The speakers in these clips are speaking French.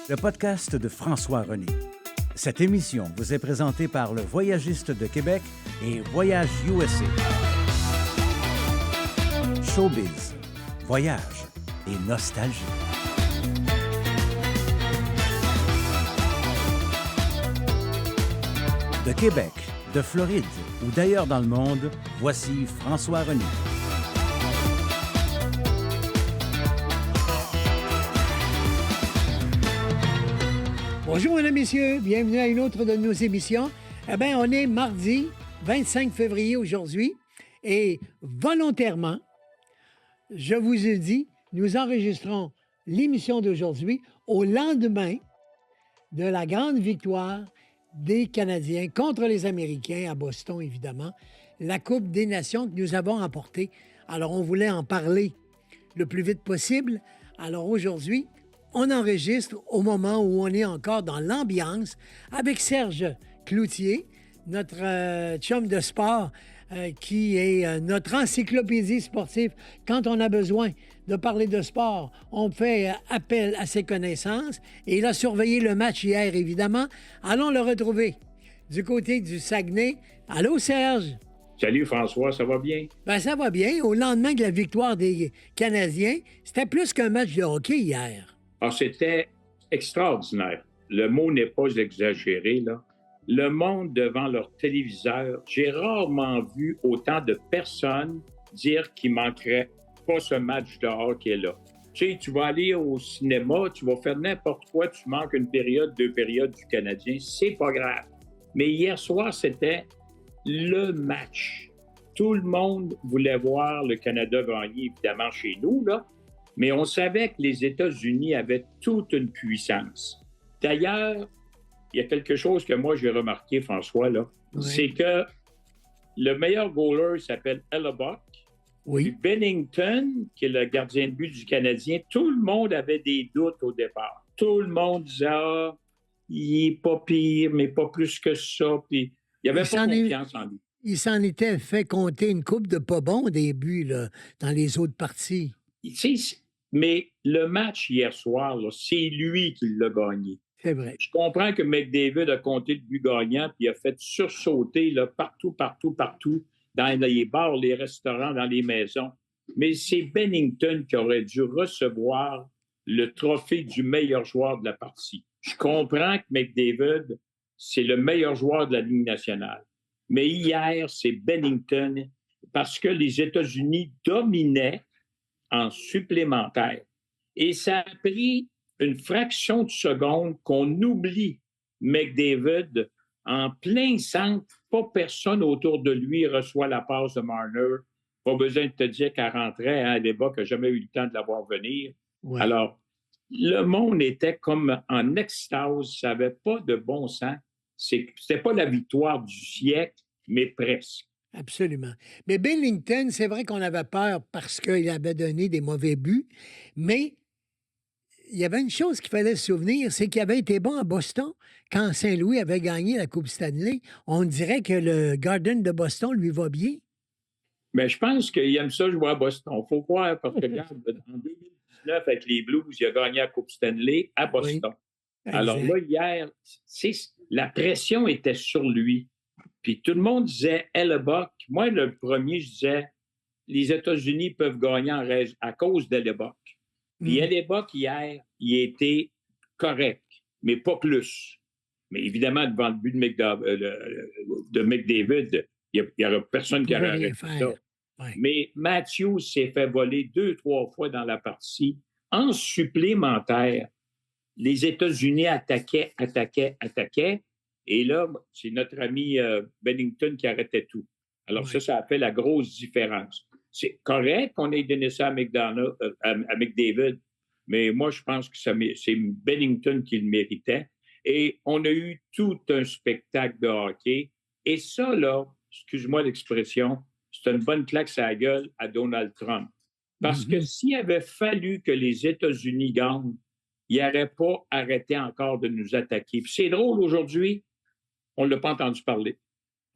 le podcast de François René. Cette émission vous est présentée par le Voyagiste de Québec et Voyage USA. Showbiz, voyage et nostalgie. De Québec, de Floride ou d'ailleurs dans le monde, voici François René. Bonjour, mesdames, messieurs. Bienvenue à une autre de nos émissions. Eh bien, on est mardi 25 février aujourd'hui et volontairement, je vous ai dit, nous enregistrons l'émission d'aujourd'hui au lendemain de la grande victoire des Canadiens contre les Américains à Boston, évidemment, la Coupe des Nations que nous avons emportée. Alors, on voulait en parler le plus vite possible. Alors, aujourd'hui, on enregistre au moment où on est encore dans l'ambiance avec Serge Cloutier, notre chum de sport qui est notre encyclopédie sportive. Quand on a besoin de parler de sport, on fait appel à ses connaissances. Et il a surveillé le match hier, évidemment. Allons le retrouver du côté du Saguenay. Allô, Serge? Salut François, ça va bien? Ben, ça va bien. Au lendemain de la victoire des Canadiens, c'était plus qu'un match de hockey hier. Ah, c'était extraordinaire. Le mot n'est pas exagéré, là. Le monde devant leur téléviseur, j'ai rarement vu autant de personnes dire qu'il manquerait pas ce match de hockey-là. Tu sais, tu vas aller au cinéma, tu vas faire n'importe quoi, tu manques une période, 2 périodes du Canadien, c'est pas grave. Mais hier soir, c'était le match. Tout le monde voulait voir le Canada gagner, évidemment, chez nous, là. Mais on savait que les États-Unis avaient toute une puissance. D'ailleurs, il y a quelque chose que moi j'ai remarqué, François, là, Oui. c'est que le meilleur goaler s'appelle Hellebuck. Oui. Puis Bennington, qui est le gardien de but du Canadien, tout le monde avait des doutes au départ. Tout le monde disait « Ah, il est pas pire, mais pas plus que ça. » Puis il n'y avait pas confiance en lui. Il s'en était fait compter une coupe de pas bons au début, là, dans les autres parties. Tu sais, mais le match hier soir, là, c'est lui qui l'a gagné. C'est vrai. Je comprends que McDavid a compté le but gagnant puis il a fait sursauter là, partout, dans les bars, les restaurants, dans les maisons. Mais c'est Bennington qui aurait dû recevoir le trophée du meilleur joueur de la partie. Je comprends que McDavid, c'est le meilleur joueur de la Ligue nationale. Mais hier, c'est Bennington parce que les États-Unis dominaient en supplémentaire. Et ça a pris une fraction de seconde qu'on oublie McDavid en plein centre. Pas personne autour de lui reçoit la passe de Marner. Pas besoin de te dire qu'elle rentrait. Hein, Hellebuck n'a jamais eu le temps de la voir venir. Ouais. Alors, le monde était comme en extase. Ça n'avait pas de bon sens. C'était pas la victoire du siècle, mais presque. Absolument. Mais Bennington, c'est vrai qu'on avait peur parce qu'il avait donné des mauvais buts, mais il y avait une chose qu'il fallait se souvenir, c'est qu'il avait été bon à Boston quand Saint-Louis avait gagné la Coupe Stanley. On dirait que le Garden de Boston lui va bien. Mais je pense qu'il aime ça jouer à Boston. Il faut croire, parce que regarde, en 2019, avec les Blues, il a gagné la Coupe Stanley à Boston. Oui, Alors là, hier, la pression était sur lui. Puis tout le monde disait Hellebuck. Moi, le premier, je disais les États-Unis peuvent gagner à cause d'Hellebuck. Puis Hellebuck, hier, il était correct, mais pas plus. Mais évidemment, devant le but de McDavid, il n'y aurait personne qui aurait arrêté ça. Ouais. Mais Matthews s'est fait voler 2-3 fois dans la partie. En supplémentaire, les États-Unis attaquaient. Et là, c'est notre ami Bennington qui arrêtait tout. Alors ça a fait la grosse différence. C'est correct qu'on ait donné ça à McDavid, mais moi, je pense que c'est Bennington qui le méritait. Et on a eu tout un spectacle de hockey. Et ça, là, excuse-moi l'expression, c'est une bonne claque à la gueule à Donald Trump. Parce que s'il avait fallu que les États-Unis gagnent, ils n'auraient pas arrêté encore de nous attaquer. Puis c'est drôle, aujourd'hui, on ne l'a pas entendu parler.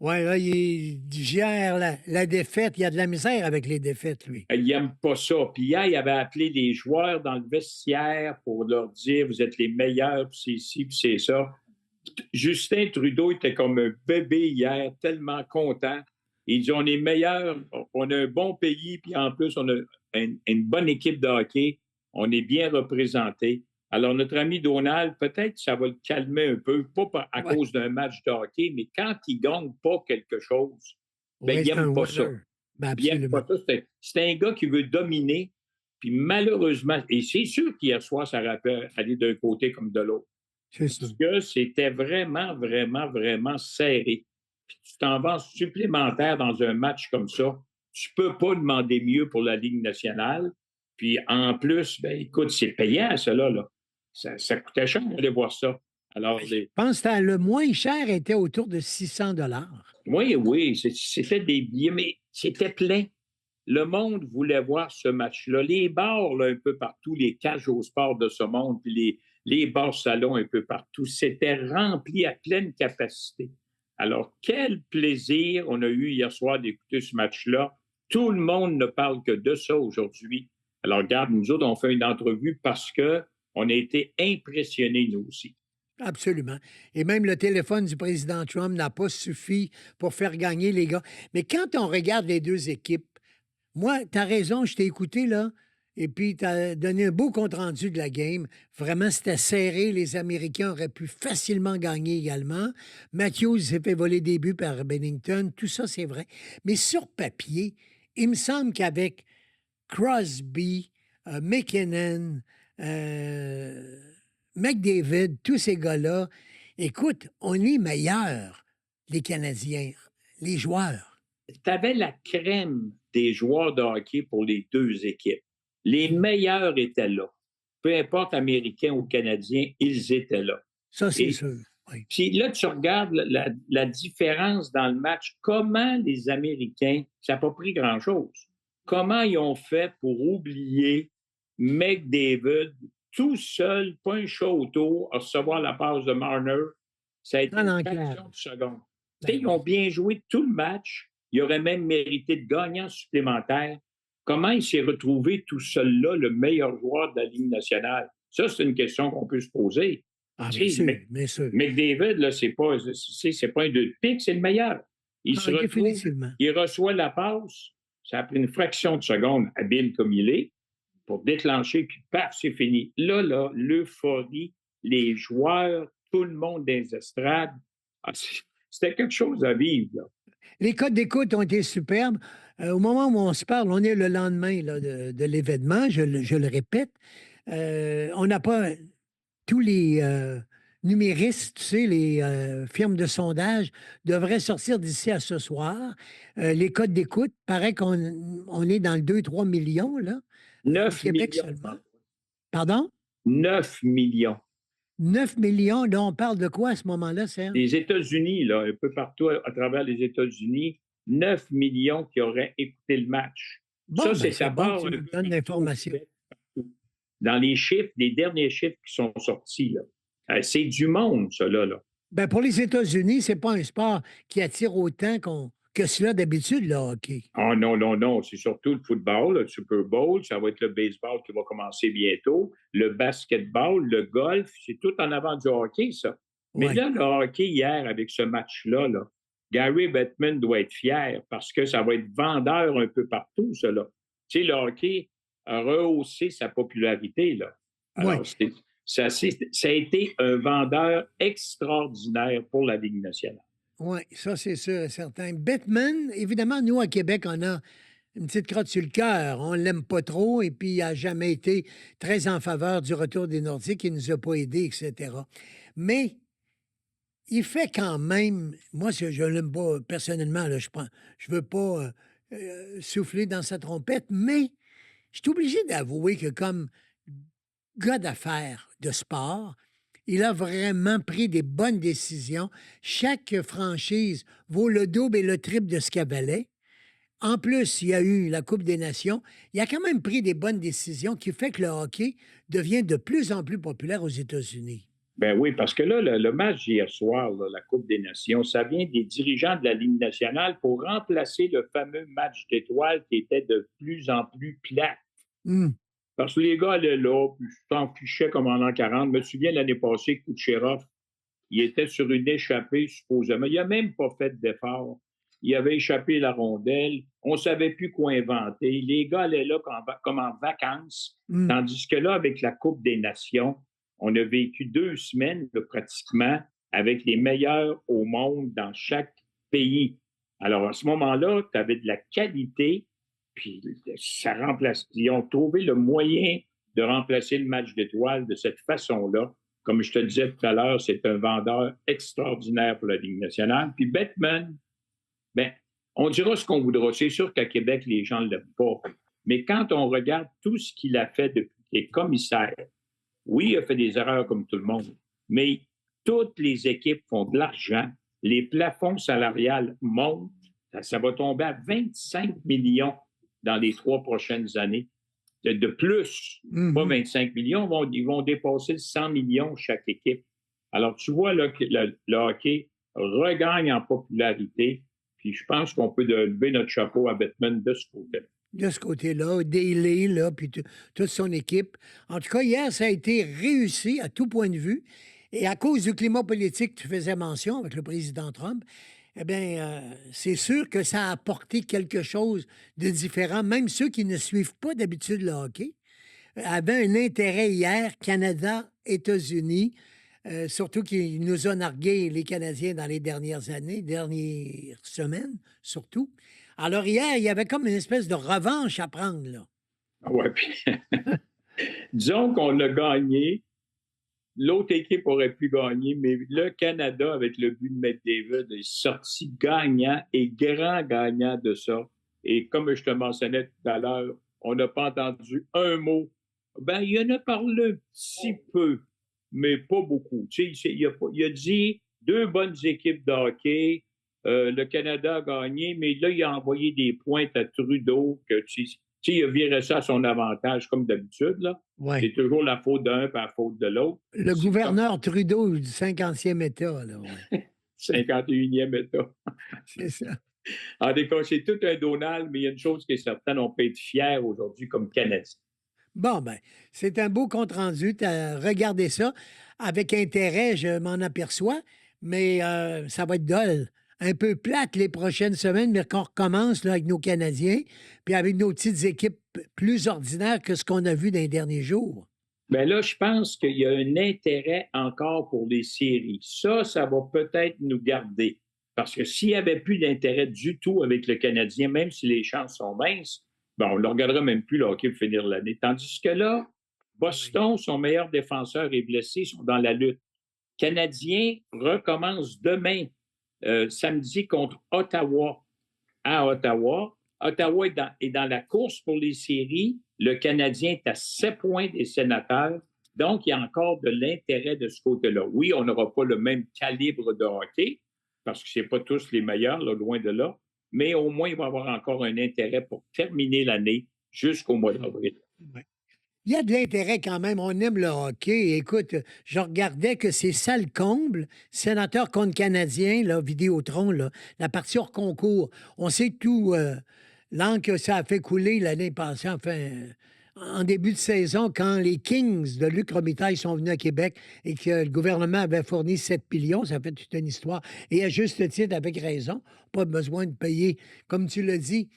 Oui, là, il gère la défaite. Il y a de la misère avec les défaites, lui. Il n'aime pas ça. Puis hier, il avait appelé des joueurs dans le vestiaire pour leur dire vous êtes les meilleurs, puis c'est ci, puis c'est ça. Justin Trudeau était comme un bébé hier, tellement content. Il dit on est meilleurs, on a un bon pays, puis en plus, on a une bonne équipe de hockey. On est bien représenté. Alors, notre ami Donald, peut-être que ça va le calmer un peu, pas à Ouais. cause d'un match de hockey, mais quand il ne gagne pas quelque chose, ben, Oui, il c'est un n'aime pas ça. winner. Ben, Il n'aime absolument. pas ça. C'est un gars qui veut dominer. Puis malheureusement, et c'est sûr qu'hier soir, ça aurait pu aller d'un côté comme de l'autre. C'est ça. Parce que c'était vraiment, vraiment, vraiment serré. Puis tu t'en vas en supplémentaire dans un match comme ça. Tu ne peux pas demander mieux pour la Ligue nationale. Puis en plus, ben écoute, c'est payant, cela, là. Ça coûtait cher d'aller voir ça. Alors, Je pense que le moins cher était autour de 600 $. oui, c'était des billets, mais c'était plein. Le monde voulait voir ce match-là. Les bars, là, un peu partout, les cages au sport de ce monde, puis les bars salons un peu partout, c'était rempli à pleine capacité. Alors, quel plaisir on a eu hier soir d'écouter ce match-là. Tout le monde ne parle que de ça aujourd'hui. Alors, regarde, nous autres, on fait une entrevue parce qu'on a été impressionnés, nous aussi. Absolument. Et même le téléphone du président Trump n'a pas suffi pour faire gagner les gars. Mais quand on regarde les deux équipes, moi, tu as raison, je t'ai écouté, là, et puis tu as donné un beau compte-rendu de la game. Vraiment, c'était serré. Les Américains auraient pu facilement gagner également. Matthews s'est fait voler des buts par Bennington. Tout ça, c'est vrai. Mais sur papier, il me semble qu'avec Crosby, McKinnon, McDavid, tous ces gars-là, écoute, on est meilleurs, les Canadiens, les joueurs. Tu avais la crème des joueurs de hockey pour les deux équipes. Les meilleurs étaient là. Peu importe Américains ou Canadiens, ils étaient là. Ça, c'est Et sûr. Oui. puis là, tu regardes la différence dans le match. Comment les Américains, ça n'a pas pris grand-chose. Comment ils ont fait pour oublier McDavid tout seul, pas un chat autour, à recevoir la passe de Marner? Ça a été En une anglais. fraction de seconde. Ben Ils ont bien joué tout le match. Il aurait même mérité de gagner en supplémentaire. Comment il s'est retrouvé tout seul-là, le meilleur joueur de la Ligue nationale? Ça, c'est une question qu'on peut se poser. Ah, Tu bien sais, sûr, bien sûr. McDavid, là, c'est pas un 2 de pique, c'est le meilleur. Il se Ah, retrouve, définitivement. il reçoit la passe, ça a pris une fraction de seconde, habile comme il est, pour déclencher, puis paf, c'est fini. Là, l'euphorie, les joueurs, tout le monde des estrades, c'était quelque chose à vivre, là. Les codes d'écoute ont été superbes. Au moment où on se parle, on est le lendemain là, de l'événement, je le répète. On n'a pas tous les numéristes, tu sais, les firmes de sondage devraient sortir d'ici à ce soir. Les codes d'écoute, paraît qu'on est dans le 2-3 millions, là, au 9 Québec millions. seulement. Pardon? 9 millions. 9 millions, là, on parle de quoi à ce moment-là, Serge? Les États-Unis, là, un peu partout à travers les États-Unis, 9 millions qui auraient écouté le match. Bon, Ça, ben, c'est c'est ça bon part que tu un nous peu donnes l'information. partout. Dans les chiffres, les derniers chiffres qui sont sortis, là. C'est du monde, ça, là. Ben, pour les États-Unis, c'est pas un sport qui attire autant que cela d'habitude, le hockey. Oh non, non, non. C'est surtout le football, le Super Bowl. Ça va être le baseball qui va commencer bientôt. Le basketball, le golf. C'est tout en avant du hockey, ça. Mais Ouais. là, le hockey, hier, avec ce match-là, là, Gary Bettman doit être fier parce que ça va être vendeur un peu partout, cela. Tu sais, le hockey a rehaussé sa popularité, là. Alors, Ouais. ça a été un vendeur extraordinaire pour la Ligue nationale. Oui, ça, c'est sûr et certain. Batman, évidemment, nous, à Québec, on a une petite crotte sur le cœur. On l'aime pas trop et puis il n'a jamais été très en faveur du retour des Nordiques. Il ne nous a pas aidés, etc. Mais il fait quand même, moi, je ne l'aime pas personnellement, là, je veux pas souffler dans sa trompette, mais je suis obligé d'avouer que comme gars d'affaires de sport, il a vraiment pris des bonnes décisions. Chaque franchise vaut le double et le triple de ce qu'elle valait. En plus, il y a eu la Coupe des Nations. Il a quand même pris des bonnes décisions qui fait que le hockey devient de plus en plus populaire aux États-Unis. Ben oui, parce que là, le match d'hier soir, là, la Coupe des Nations, ça vient des dirigeants de la Ligue nationale pour remplacer le fameux match d'étoiles qui était de plus en plus plat. Hum. Parce que les gars allaient là, puis je t'en fichais comme en l'an 40. Je me souviens l'année passée, Kucherov, il était sur une échappée, supposément. Il n'a même pas fait d'effort. Il avait échappé la rondelle. On ne savait plus quoi inventer. Les gars allaient là comme en vacances. Hum. Tandis que là, avec la Coupe des Nations, on a vécu 2 semaines là, pratiquement avec les meilleurs au monde dans chaque pays. Alors, à ce moment-là, tu avais de la qualité, puis ça remplace. Ils ont trouvé le moyen de remplacer le match d'étoiles de cette façon-là. Comme je te disais tout à l'heure, c'est un vendeur extraordinaire pour la Ligue nationale. Puis Bettman, ben, on dira ce qu'on voudra. C'est sûr qu'à Québec, les gens ne l'aiment pas. Mais quand on regarde tout ce qu'il a fait depuis qu'il est commissaire, oui, il a fait des erreurs comme tout le monde, mais toutes les équipes font de l'argent. Les plafonds salariales montent. Ça va tomber à 25 millions dans les 3 prochaines années. De plus, pas 25 millions, ils vont dépasser 100 millions chaque équipe. Alors, tu vois là, que le hockey regagne en popularité, puis je pense qu'on peut lever notre chapeau à Bettman de ce côté-là. De ce côté-là, Daly, là, puis toute son équipe. En tout cas, hier, ça a été réussi à tout point de vue. Et à cause du climat politique que tu faisais mention avec le président Trump, eh bien, c'est sûr que ça a apporté quelque chose de différent. Même ceux qui ne suivent pas d'habitude le hockey avaient un intérêt hier, Canada, États-Unis, surtout qu'il nous a nargué les Canadiens dans les dernières années, dernières semaines, surtout. Alors hier, il y avait comme une espèce de revanche à prendre, là. Ouais, puis disons qu'on l'a gagné. L'autre équipe aurait pu gagner, mais le Canada, avec le but de McDavid, est sorti gagnant et grand gagnant de ça. Et comme je te mentionnais tout à l'heure, on n'a pas entendu un mot. Ben, il en a parlé un petit peu, mais pas beaucoup. Tu sais, il a dit 2 bonnes équipes de hockey. Le Canada a gagné, mais là, il a envoyé des pointes à Trudeau que tu sais, il a viré ça à son avantage, comme d'habitude, là. Ouais. C'est toujours la faute d'un par la faute de l'autre. Le gouverneur Trudeau du 50e État, là. Ouais. 51e État. C'est ça. En tout cas, c'est tout un Donald, mais il y a une chose qui est certaine, on peut être fiers aujourd'hui comme Canadiens. Bon, ben, c'est un beau compte-rendu. Tu as regardé ça avec intérêt, je m'en aperçois, mais ça va être dole. Un peu plate les prochaines semaines, mais qu'on recommence là, avec nos Canadiens, puis avec nos petites équipes plus ordinaires que ce qu'on a vu dans les derniers jours. Bien là, je pense qu'il y a un intérêt encore pour les séries. Ça va peut-être nous garder. Parce que s'il n'y avait plus d'intérêt du tout avec le Canadien, même si les chances sont minces, ben, on ne le regardera même plus le hockey pour finir l'année. Tandis que là, Boston, son meilleur défenseur est blessé, ils sont dans la lutte. Canadien recommence demain, samedi, contre Ottawa, à Ottawa. Ottawa est dans la course pour les séries. Le Canadien est à 7 points des Sénateurs. Donc, il y a encore de l'intérêt de ce côté-là. Oui, on n'aura pas le même calibre de hockey, parce que ce n'est pas tous les meilleurs, là, loin de là, mais au moins, il va y avoir encore un intérêt pour terminer l'année jusqu'au mois d'avril. Ouais. Il y a de l'intérêt quand même. On aime le hockey. Écoute, je regardais que c'est ça le comble. Sénateur contre Canadien, là, Vidéotron, là, la partie hors concours. On sait tout l'an que ça a fait couler l'année passée, enfin, en début de saison, quand les Kings de Luc Robitaille sont venus à Québec et que le gouvernement avait fourni 7 millions, ça fait toute une histoire. Et à juste titre, avec raison, pas besoin de payer, comme tu l'as dit,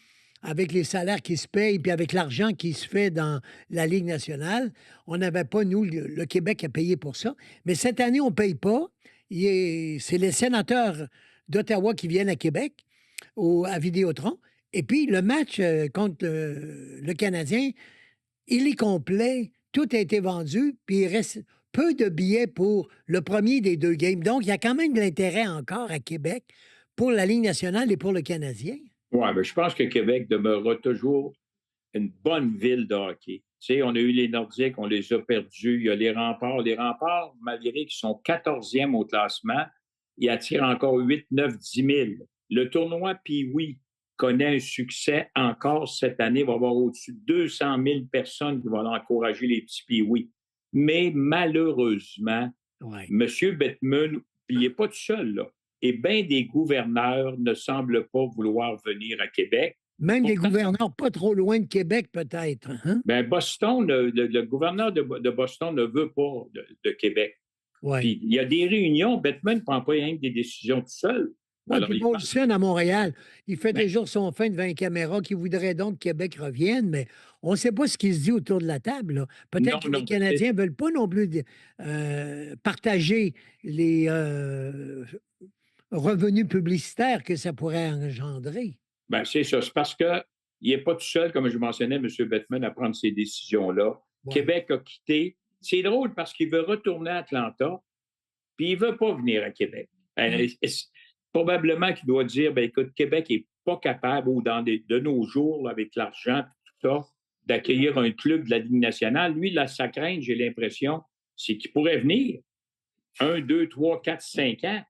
avec les salaires qui se payent, puis avec l'argent qui se fait dans la Ligue nationale, on n'avait pas, nous, le Québec, à payer pour ça. Mais cette année, on ne paye pas. C'est les sénateurs d'Ottawa qui viennent à Québec, à Vidéotron. Et puis, le match contre le Canadien, il est complet. Tout a été vendu, puis il reste peu de billets pour le premier des 2 games. Donc, il y a quand même de l'intérêt encore à Québec pour la Ligue nationale et pour le Canadien. Oui, mais je pense que Québec demeurera toujours une bonne ville de hockey. Tu sais, on a eu les Nordiques, on les a perdus. Il y a les Remparts. Les Remparts, malgré qu'ils sont 14e au classement, ils attirent encore 8, 9, 10 000. Le tournoi Pee-Wee connaît un succès encore cette année. Il va y avoir au-dessus de 200 000 personnes qui vont encourager les petits Pee-Wee. Mais malheureusement, Ouais. M. Bettman, puis il n'est pas tout seul, là. Et bien des gouverneurs ne semblent pas vouloir venir à Québec. Même des Pourtant, gouverneurs pas trop loin de Québec, peut-être. Hein? ben Boston, le gouverneur de Boston ne veut pas de Québec. Oui. Puis il y a des réunions, Bettman ne prend pas rien que des décisions tout seul. Oui, Alors, puis il Paul parle. Sun à Montréal, il fait Ben, déjà son fin devant une caméra qui voudrait donc que Québec revienne, mais on ne sait pas ce qui se dit autour de la table. Là. Peut-être non, que les non. Canadiens ne veulent pas non plus partager les revenus publicitaires que ça pourrait engendrer. Ben, c'est ça. C'est parce qu'il n'est pas tout seul, comme je mentionnais, M. Bettman, à prendre ces décisions-là. Ouais. Québec a quitté. C'est drôle parce qu'il veut retourner à Atlanta, puis il ne veut pas venir à Québec. Probablement qu'il doit dire, ben écoute, Québec n'est pas capable, ou de nos jours, là, avec l'argent et tout ça, d'accueillir un club de la Ligue nationale. Lui, là, sa crainte, j'ai l'impression, c'est qu'il pourrait venir 1, 2, 3, 4, 5 ans.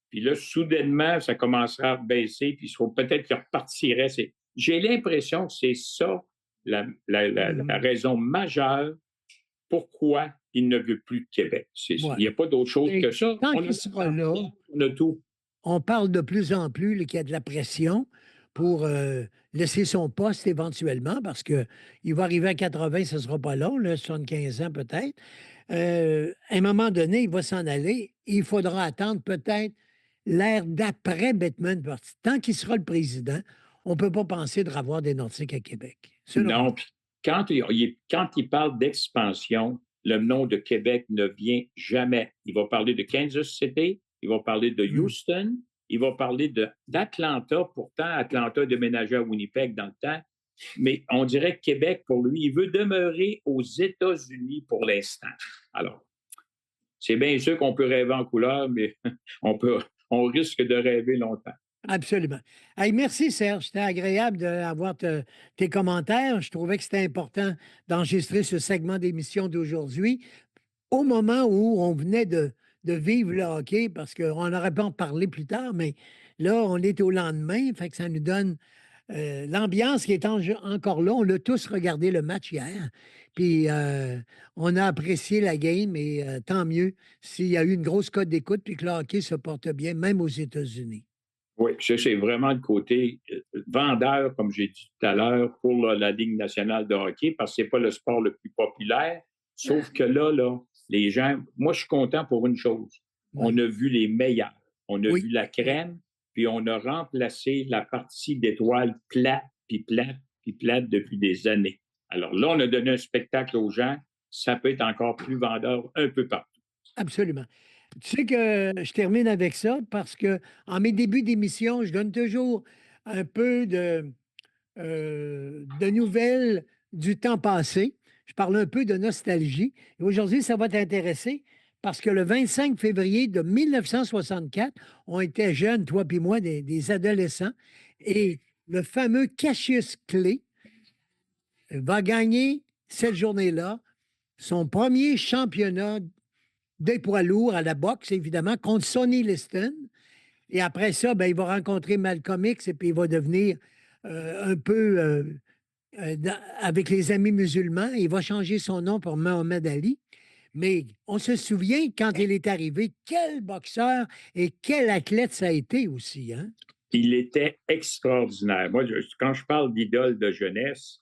Puis là, soudainement, ça commencera à baisser, puis peut-être qu'il repartirait. J'ai l'impression que c'est ça la raison majeure pourquoi il ne veut plus de Québec. Il n'y a pas d'autre chose que ça. Tant qu'il sera là, on a tout. On parle de plus en plus qu'il y a de la pression pour laisser son poste éventuellement, parce qu'il va arriver à 80, ce ne sera pas long, là, 75 ans peut-être. À un moment donné, il va s'en aller. Il faudra attendre peut-être l'ère d'après Bettman. Tant qu'il sera le président, on ne peut pas penser de revoir des Nordiques à Québec. Non, puis quand il parle d'expansion, le nom de Québec ne vient jamais. Il va parler de Kansas City, il va parler de Houston, il va parler d'Atlanta. Pourtant, Atlanta a déménagé à Winnipeg dans le temps. Mais on dirait que Québec, pour lui, il veut demeurer aux États-Unis pour l'instant. Alors, c'est bien sûr qu'on peut rêver en couleur, mais on risque de rêver longtemps. Absolument. Hey, merci, Serge. C'était agréable d'avoir tes commentaires. Je trouvais que c'était important d'enregistrer ce segment d'émission d'aujourd'hui au moment où on venait de vivre le hockey, parce qu'on aurait pu en parler plus tard, mais là, on est au lendemain, fait que ça nous donne l'ambiance qui est encore là. On l'a tous regardé le match hier, puis on a apprécié la game, et tant mieux s'il y a eu une grosse cote d'écoute, puis que le hockey se porte bien, même aux États-Unis. Oui, ça, c'est vraiment le côté vendeur, comme j'ai dit tout à l'heure, pour la Ligue nationale de hockey, parce que ce n'est pas le sport le plus populaire. Sauf que là, les gens, moi, je suis content pour une chose. Oui. On a vu les meilleurs. On a Oui. vu la crème, puis on a remplacé la partie d'étoiles plate, puis plate, puis plate depuis des années. Alors là, on a donné un spectacle aux gens. Ça peut être encore plus vendeur un peu partout. Absolument. Tu sais que je termine avec ça parce que en mes débuts d'émission, je donne toujours un peu de nouvelles du temps passé. Je parle un peu de nostalgie. Et aujourd'hui, ça va t'intéresser parce que le 25 février de 1964, on était jeunes, toi et moi, des adolescents, et le fameux Cassius Clay va gagner cette journée-là son premier championnat des poids lourds à la boxe, évidemment, contre Sonny Liston. Et après ça, ben, il va rencontrer Malcolm X et puis il va devenir un peu avec les amis musulmans. Il va changer son nom pour Mohamed Ali. Mais on se souvient, quand il est arrivé, quel boxeur et quel athlète ça a été aussi. Hein? Il était extraordinaire. Moi, quand je parle d'idole de jeunesse,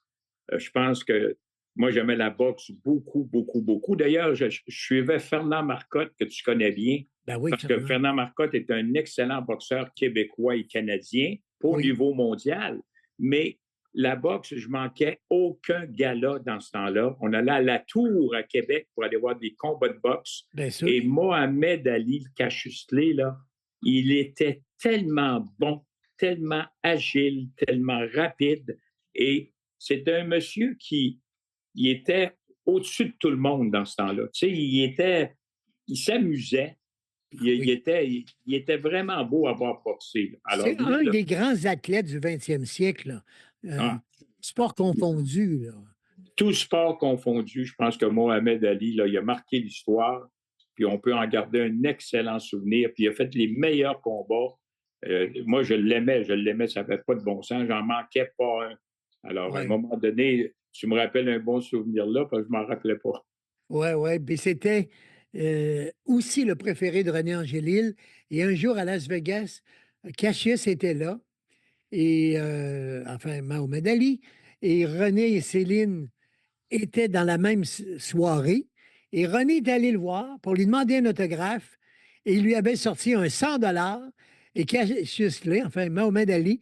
je pense que moi, j'aimais la boxe beaucoup, beaucoup, beaucoup. D'ailleurs, je suivais Fernand Marcotte, que tu connais bien, ben oui, parce que Fernand Marcotte est un excellent boxeur québécois et canadien au niveau mondial. Mais la boxe, je manquais aucun gala dans ce temps-là. On allait à la Tour à Québec pour aller voir des combats de boxe. Et Mohamed Ali, le Cassius Clay, là, il était tellement bon, tellement agile, tellement rapide. Et c'est un monsieur qui était au-dessus de tout le monde dans ce temps-là. Tu sais, il s'amusait. Il était vraiment beau à voir boxer. C'est un des grands athlètes du 20e siècle. Sport confondu. Là. Tout sport confondu, je pense que Mohamed Ali, là, il a marqué l'histoire. Puis on peut en garder un excellent souvenir. Puis il a fait les meilleurs combats. Moi, je l'aimais, ça n'avait pas de bon sens. J'en manquais pas un. Alors, à un moment donné, tu me rappelles un bon souvenir là, parce que je ne m'en rappelais pas. Oui. Puis c'était aussi le préféré de René Angélil. Et un jour à Las Vegas, Cassius était là, et enfin Mohamed Ali, et René et Céline étaient dans la même soirée. Et René est allé le voir pour lui demander un autographe, et il lui avait sorti un 100 $. Et Cassius Clay, enfin Mohamed Ali,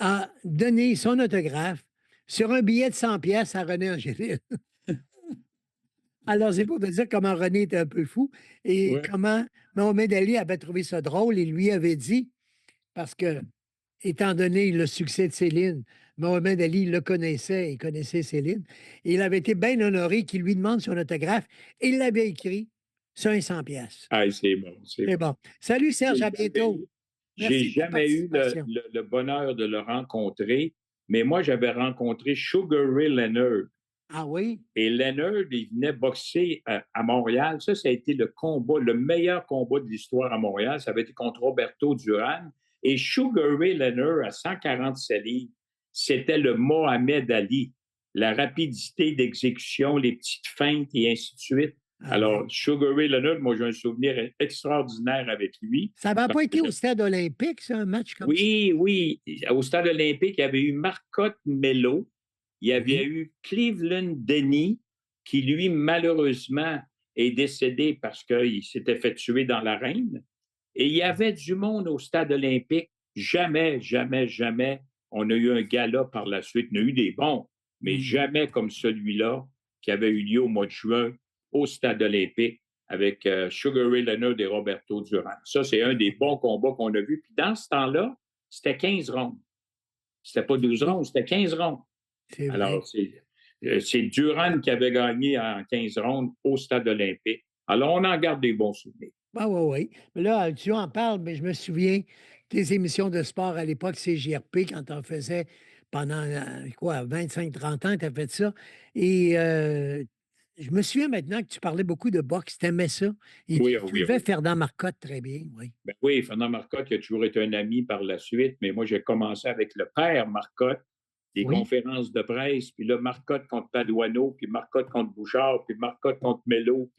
a donné son autographe sur un billet de 100 pièces à René Angélil. Alors, c'est pour te dire comment René était un peu fou et Ouais. comment Mohamed Ali avait trouvé ça drôle et lui avait dit, parce que, étant donné le succès de Céline, Mohamed Ali le connaissait, il connaissait Céline, et il avait été bien honoré qu'il lui demande son autographe et il l'avait écrit sur un 100 pièces. Ah, c'est bon, c'est C'est bon. bon. Salut Serge, à bientôt. J'ai Merci de ta jamais eu participation. le bonheur de le rencontrer, mais moi, j'avais rencontré Sugar Ray Leonard. Ah oui? Et Leonard, il venait boxer à Montréal. Ça a été le combat, le meilleur combat de l'histoire à Montréal. Ça avait été contre Roberto Duran. Et Sugar Ray Leonard, à 147 livres, c'était le Mohamed Ali. La rapidité d'exécution, les petites feintes et ainsi de suite. Ah Alors, oui. Sugar Ray Leonard, moi, j'ai un souvenir extraordinaire avec lui. Ça n'avait pas été Parce au que- stade olympique, ça, un match comme ça? Oui, oui. Au stade olympique, il y avait eu Marcotte Mello. Il y avait Oui. eu Cleveland Denny, qui, lui, malheureusement, est décédé parce qu'il s'était fait tuer dans l'arène. Et il y avait du monde au stade olympique. Jamais, jamais, jamais, on a eu un gala par la suite. On a eu des bons, mais jamais comme celui-là qui avait eu lieu au mois de juin au stade olympique avec Sugar Ray Leonard et Roberto Duran. Ça, c'est un des bons combats qu'on a vus. Puis dans ce temps-là, c'était 15 rondes. C'était pas 12 rondes, c'était 15 rondes. C'est vrai. Alors, c'est Duran qui avait gagné en 15 rondes au stade olympique. Alors, on en garde des bons souvenirs. Ah oui, oui. Mais là, tu en parles, mais je me souviens des émissions de sport à l'époque, CJRP, quand on faisait pendant, quoi, 25-30 ans, tu as fait ça. Et je me souviens maintenant que tu parlais beaucoup de boxe, tu aimais ça. Et Oui, tu oui, suivais oui. Fernand Marcotte très bien, oui. Ben oui, Fernand Marcotte, qui a toujours été un ami par la suite, mais moi, j'ai commencé avec le père Marcotte, des Oui. conférences de presse, puis là, Marcotte contre Paduano, puis Marcotte contre Bouchard, puis Marcotte contre Mello,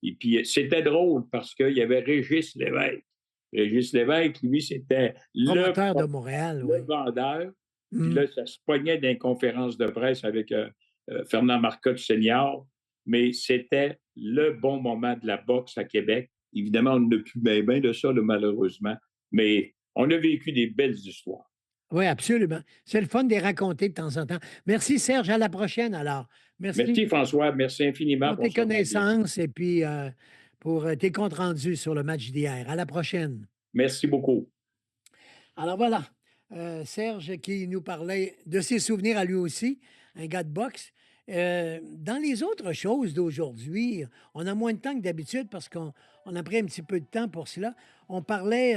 et puis c'était drôle parce qu'il y avait Régis Lévesque. Régis Lévesque, lui, c'était Promoteur de Montréal, oui. le vendeur. Puis Mm. là, ça se pognait dans les conférences de presse avec Fernand Marcotte senior, mais c'était le bon moment de la boxe à Québec. Évidemment, on n'a plus bien de ça, là, malheureusement, mais on a vécu des belles histoires. Oui, absolument. C'est le fun de les raconter de temps en temps. Merci, Serge. À la prochaine, alors. Merci, François. Merci infiniment pour tes se revoir bientôt. connaissances et puis pour tes comptes rendus sur le match d'hier. À la prochaine. Merci beaucoup. Alors voilà, Serge qui nous parlait de ses souvenirs à lui aussi, un gars de boxe. Dans les autres choses d'aujourd'hui, on a moins de temps que d'habitude parce qu'on a pris un petit peu de temps pour cela. On parlait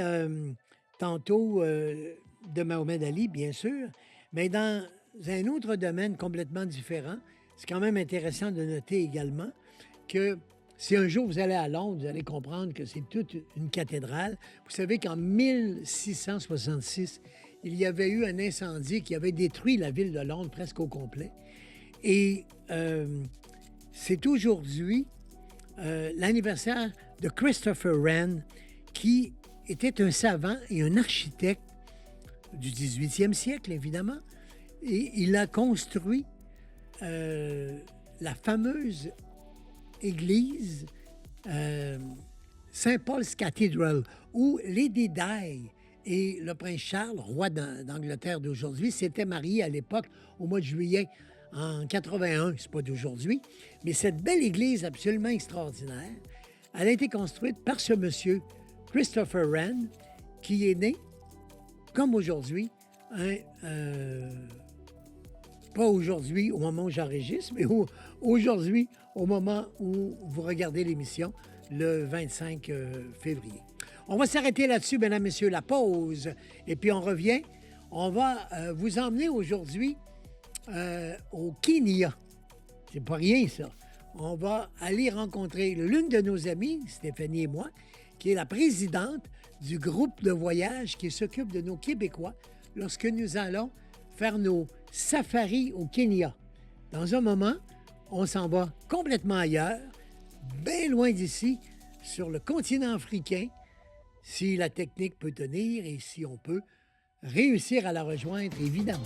tantôt de Mohamed Ali, bien sûr, mais dans un autre domaine complètement différent, c'est quand même intéressant de noter également que si un jour vous allez à Londres, vous allez comprendre que c'est toute une cathédrale. Vous savez qu'en 1666, il y avait eu un incendie qui avait détruit la ville de Londres presque au complet. Et c'est aujourd'hui l'anniversaire de Christopher Wren, qui était un savant et un architecte du 18e siècle, évidemment. Et il a construit la fameuse église Saint Paul's Cathedral, où Lady Di et le prince Charles, roi d'Angleterre d'aujourd'hui, s'étaient mariés à l'époque, au mois de juillet en 81, c'est pas d'aujourd'hui, mais cette belle église absolument extraordinaire, elle a été construite par ce monsieur, Christopher Wren, qui est né, comme aujourd'hui, pas aujourd'hui au moment où j'enregistre, mais aujourd'hui au moment où vous regardez l'émission, le 25 février. On va s'arrêter là-dessus, mesdames, messieurs, la pause. Et puis on revient. On va vous emmener aujourd'hui au Kenya. C'est pas rien, ça. On va aller rencontrer l'une de nos amies, Stéphanie et moi, qui est la présidente du groupe de voyage qui s'occupe de nos Québécois lorsque nous allons faire nos safaris au Kenya. Dans un moment, on s'en va complètement ailleurs, bien loin d'ici, sur le continent africain, si la technique peut tenir et si on peut réussir à la rejoindre, évidemment.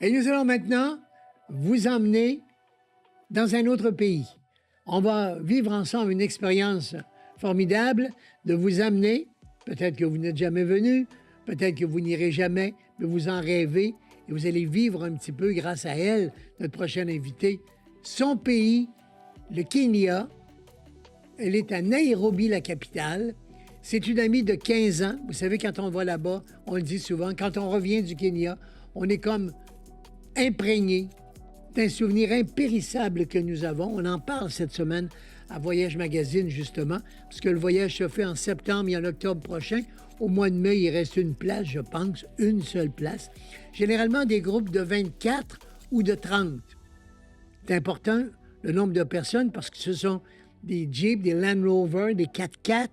Et nous allons maintenant vous emmener dans un autre pays. On va vivre ensemble une expérience formidable de vous amener, peut-être que vous n'êtes jamais venu, peut-être que vous n'irez jamais, mais vous en rêvez et vous allez vivre un petit peu grâce à elle, notre prochaine invitée, son pays, le Kenya. Elle est à Nairobi, la capitale. C'est une amie de 15 ans. Vous savez, quand on va là-bas, on le dit souvent, quand on revient du Kenya, on est comme imprégné d'un souvenir impérissable que nous avons. On en parle cette semaine à Voyage Magazine, justement, parce que le voyage se fait en septembre et en octobre prochain. Au mois de mai, il reste une place, je pense, une seule place. Généralement, des groupes de 24 ou de 30. C'est important, le nombre de personnes, parce que ce sont des Jeeps, des Land Rover, des 4x4,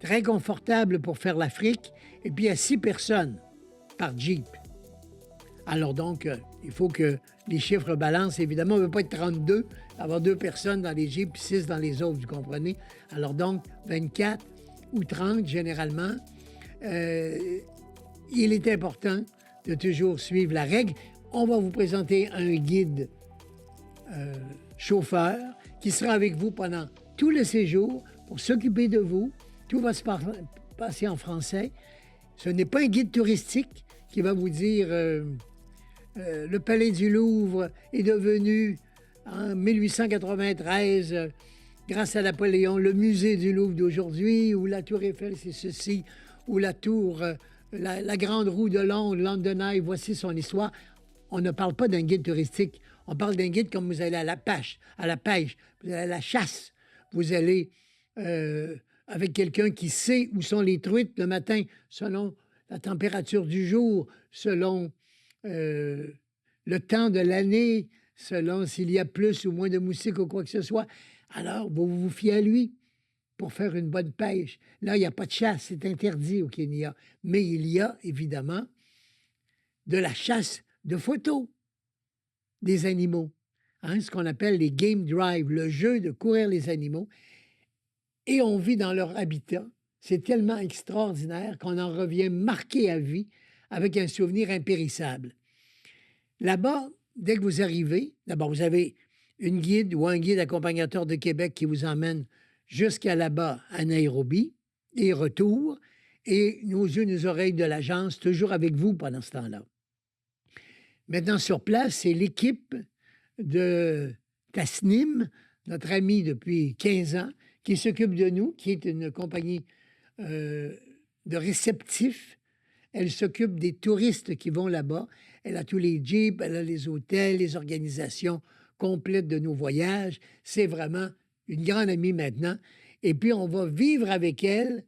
très confortables pour faire l'Afrique, et puis il y a 6 personnes par Jeep. Alors donc, il faut que les chiffres balancent. Évidemment, on ne veut pas être 32, avoir 2 personnes dans les Jeeps et 6 dans les autres, vous comprenez? Alors donc, 24 ou 30 généralement. Il est important de toujours suivre la règle. On va vous présenter un guide chauffeur qui sera avec vous pendant tout le séjour pour s'occuper de vous. Tout va se passer en français. Ce n'est pas un guide touristique qui va vous dire le palais du Louvre est devenu en 1893 grâce à Napoléon le musée du Louvre d'aujourd'hui, ou la tour Eiffel c'est ceci, ou la tour, la grande roue de Londres, London Eye, voici son histoire. On ne parle pas d'un guide touristique. On parle d'un guide comme vous allez à la pêche, vous allez à la chasse, vous allez avec quelqu'un qui sait où sont les truites le matin, selon la température du jour, selon le temps de l'année, selon s'il y a plus ou moins de moustiques ou quoi que ce soit. Alors, vous vous fiez à lui pour faire une bonne pêche. Là, il n'y a pas de chasse, c'est interdit au Kenya. Mais il y a, évidemment, de la chasse de photos des animaux. Hein, ce qu'on appelle les game drive, le jeu de courir les animaux. Et on vit dans leur habitat. C'est tellement extraordinaire qu'on en revient marqué à vie avec un souvenir impérissable. Là-bas, dès que vous arrivez, d'abord, vous avez une guide ou un guide accompagnateur de Québec qui vous emmène jusqu'à là-bas, à Nairobi, et retour, et nos yeux, nos oreilles de l'agence, toujours avec vous pendant ce temps-là. Maintenant, sur place, c'est l'équipe de Tasnim, notre amie depuis 15 ans, qui s'occupe de nous, qui est une compagnie de réceptifs. Elle s'occupe des touristes qui vont là-bas. Elle a tous les jeeps, elle a les hôtels, les organisations complètes de nos voyages. C'est vraiment une grande amie maintenant. Et puis, on va vivre avec elle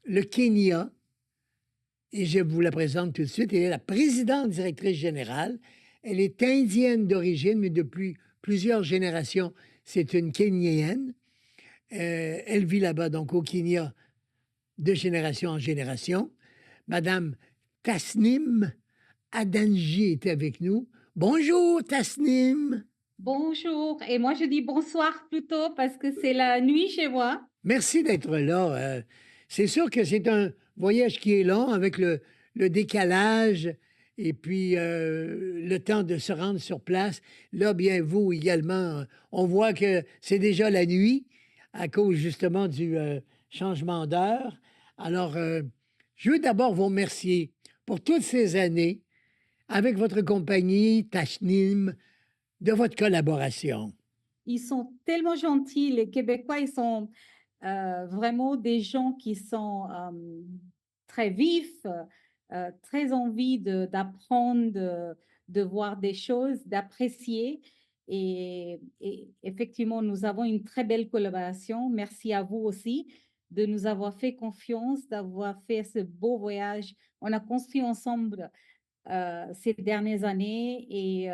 le Kenya. Et je vous la présente tout de suite. Elle est la présidente directrice générale. Elle est indienne d'origine, mais depuis plusieurs générations, c'est une Kenyenne. Elle vit là-bas, donc au Kenya, de génération en génération. Madame Tasnim Adanji est avec nous. Bonjour, Tasnim. Bonjour, et moi je dis bonsoir plutôt parce que c'est la nuit chez moi. Merci d'être là. C'est sûr que c'est un voyage qui est long avec le décalage et puis le temps de se rendre sur place. Là, bien, vous également, on voit que c'est déjà la nuit à cause justement du changement d'heure. Alors, je veux d'abord vous remercier pour toutes ces années avec votre compagnie, Tasnim, de votre collaboration. Ils sont tellement gentils, les Québécois, ils sont vraiment des gens qui sont très vifs, très envie d'apprendre, de voir des choses, d'apprécier. Et effectivement, nous avons une très belle collaboration. Merci à vous aussi de nous avoir fait confiance, d'avoir fait ce beau voyage. On a construit ensemble ces dernières années et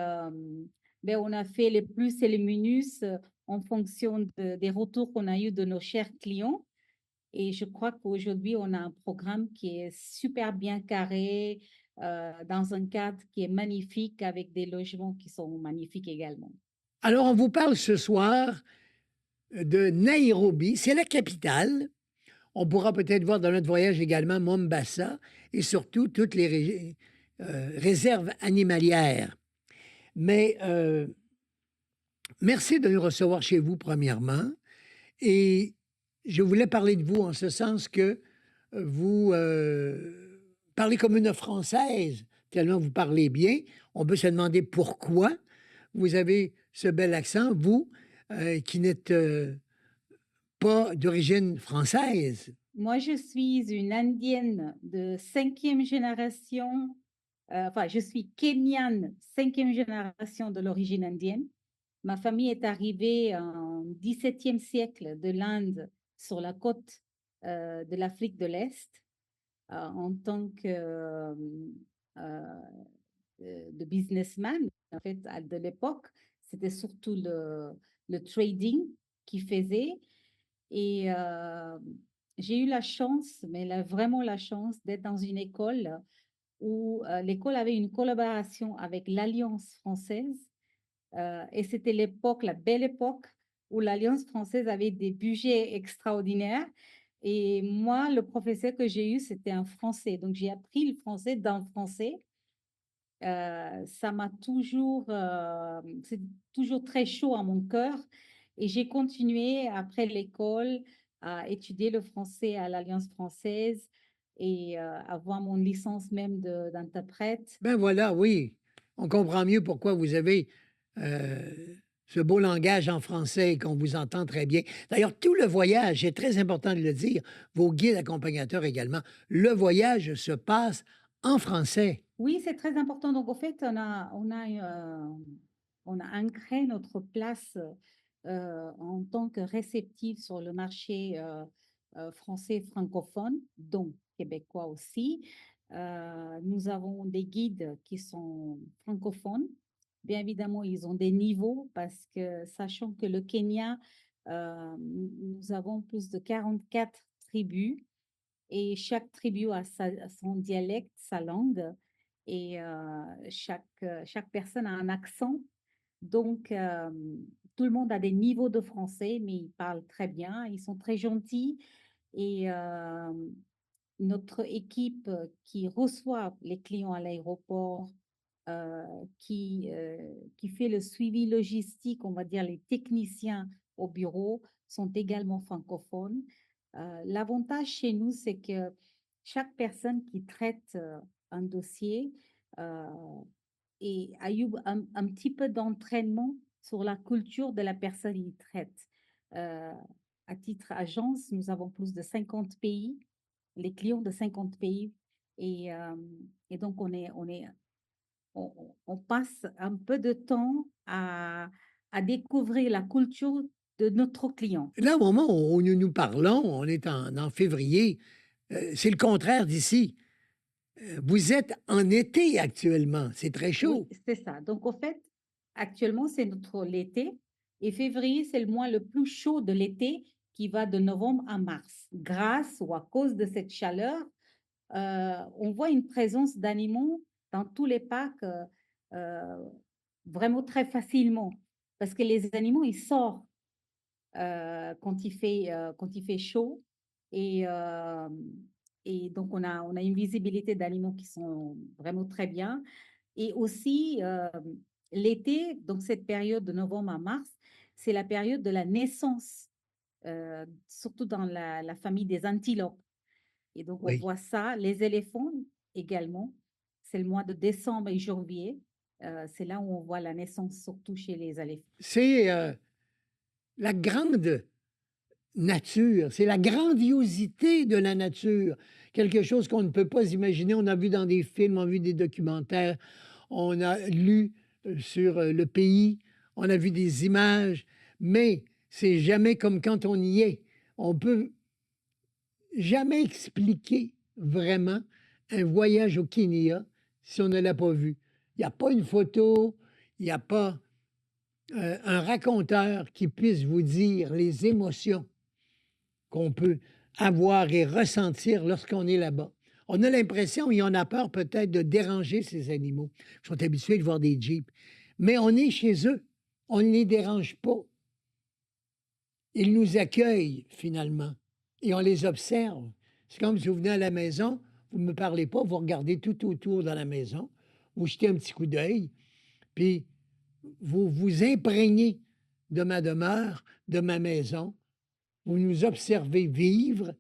ben, on a fait les plus et les minus en fonction des retours qu'on a eu de nos chers clients. Et je crois qu'aujourd'hui, on a un programme qui est super bien carré, dans un cadre qui est magnifique avec des logements qui sont magnifiques également. Alors, on vous parle ce soir de Nairobi, c'est la capitale. On pourra peut-être voir dans notre voyage également Mombasa et surtout toutes les réserves animalières. Mais merci de nous recevoir chez vous, premièrement. Et je voulais parler de vous en ce sens que vous parlez comme une Française, tellement vous parlez bien. On peut se demander pourquoi vous avez ce bel accent, vous, qui n'êtes pas d'origine française. Moi, je suis une Indienne de 5e génération. Enfin, je suis Kenyane, 5e génération de l'origine indienne. Ma famille est arrivée en 17e siècle de l'Inde sur la côte de l'Afrique de l'Est en tant que de businessman. En fait, de l'époque, c'était surtout le trading qui faisait. Et j'ai eu la chance, mais vraiment la chance d'être dans une école où l'école avait une collaboration avec l'Alliance française. Et c'était l'époque, la belle époque, où l'Alliance française avait des budgets extraordinaires. Et moi, le professeur que j'ai eu, c'était un Français. Donc, j'ai appris le français d'un Français. Ça m'a toujours, c'est toujours très chaud à mon cœur. Et j'ai continué après l'école à étudier le français à l'Alliance française et avoir mon licence même d'interprète. Ben voilà, oui. On comprend mieux pourquoi vous avez ce beau langage en français et qu'on vous entend très bien. D'ailleurs, tout le voyage, c'est très important de le dire, vos guides accompagnateurs également, le voyage se passe en français. Oui, c'est très important. Donc, au fait, on a ancré notre place en tant que réceptif sur le marché français francophone, donc québécois aussi. Nous avons des guides qui sont francophones. Bien évidemment, ils ont des niveaux parce que, sachant que le Kenya, nous avons plus de 44 tribus et chaque tribu a son dialecte, sa langue et chaque personne a un accent. Donc, tout le monde a des niveaux de français, mais ils parlent très bien, ils sont très gentils. Et notre équipe qui reçoit les clients à l'aéroport, qui fait le suivi logistique, on va dire les techniciens au bureau, sont également francophones. L'avantage chez nous, c'est que chaque personne qui traite un dossier a eu un petit peu d'entraînement sur la culture de la personne qu'il traite. À titre agence, nous avons plus de 50 pays, les clients de 50 pays. Et donc, on passe un peu de temps à découvrir la culture de notre client. Là, au moment où nous parlons, on est en février, c'est le contraire d'ici. Vous êtes en été actuellement, c'est très chaud. Oui, c'est ça. Donc, au fait, actuellement, c'est l'été. Et février, c'est le mois le plus chaud de l'été qui va de novembre à mars. Grâce ou à cause de cette chaleur, on voit une présence d'animaux dans tous les parcs vraiment très facilement. Parce que les animaux, ils sortent quand il fait chaud. Et donc, on a une visibilité d'animaux qui sont vraiment très bien. Et aussi, l'été, donc cette période de novembre à mars, c'est la période de la naissance, surtout dans la famille des antilopes. Et donc, on Oui. voit ça. Les éléphants également, c'est le mois de décembre et janvier. C'est là où on voit la naissance, surtout chez les éléphants. C'est la grande nature, c'est la grandiosité de la nature, quelque chose qu'on ne peut pas imaginer. On a vu dans des films, on a vu des documentaires, on a lu sur le pays, on a vu des images, mais c'est jamais comme quand on y est. On peut jamais expliquer vraiment un voyage au Kenya si on ne l'a pas vu. Il n'y a pas une photo, il n'y a pas un raconteur qui puisse vous dire les émotions qu'on peut avoir et ressentir lorsqu'on est là-bas. On a l'impression et on a peur peut-être de déranger ces animaux. Ils sont habitués de voir des jeeps. Mais on est chez eux. On ne les dérange pas. Ils nous accueillent finalement et on les observe. C'est comme si vous venez à la maison, vous ne me parlez pas, vous regardez tout autour dans la maison, vous jetez un petit coup d'œil, puis vous vous imprégnez de ma demeure, de ma maison, vous nous observez vivre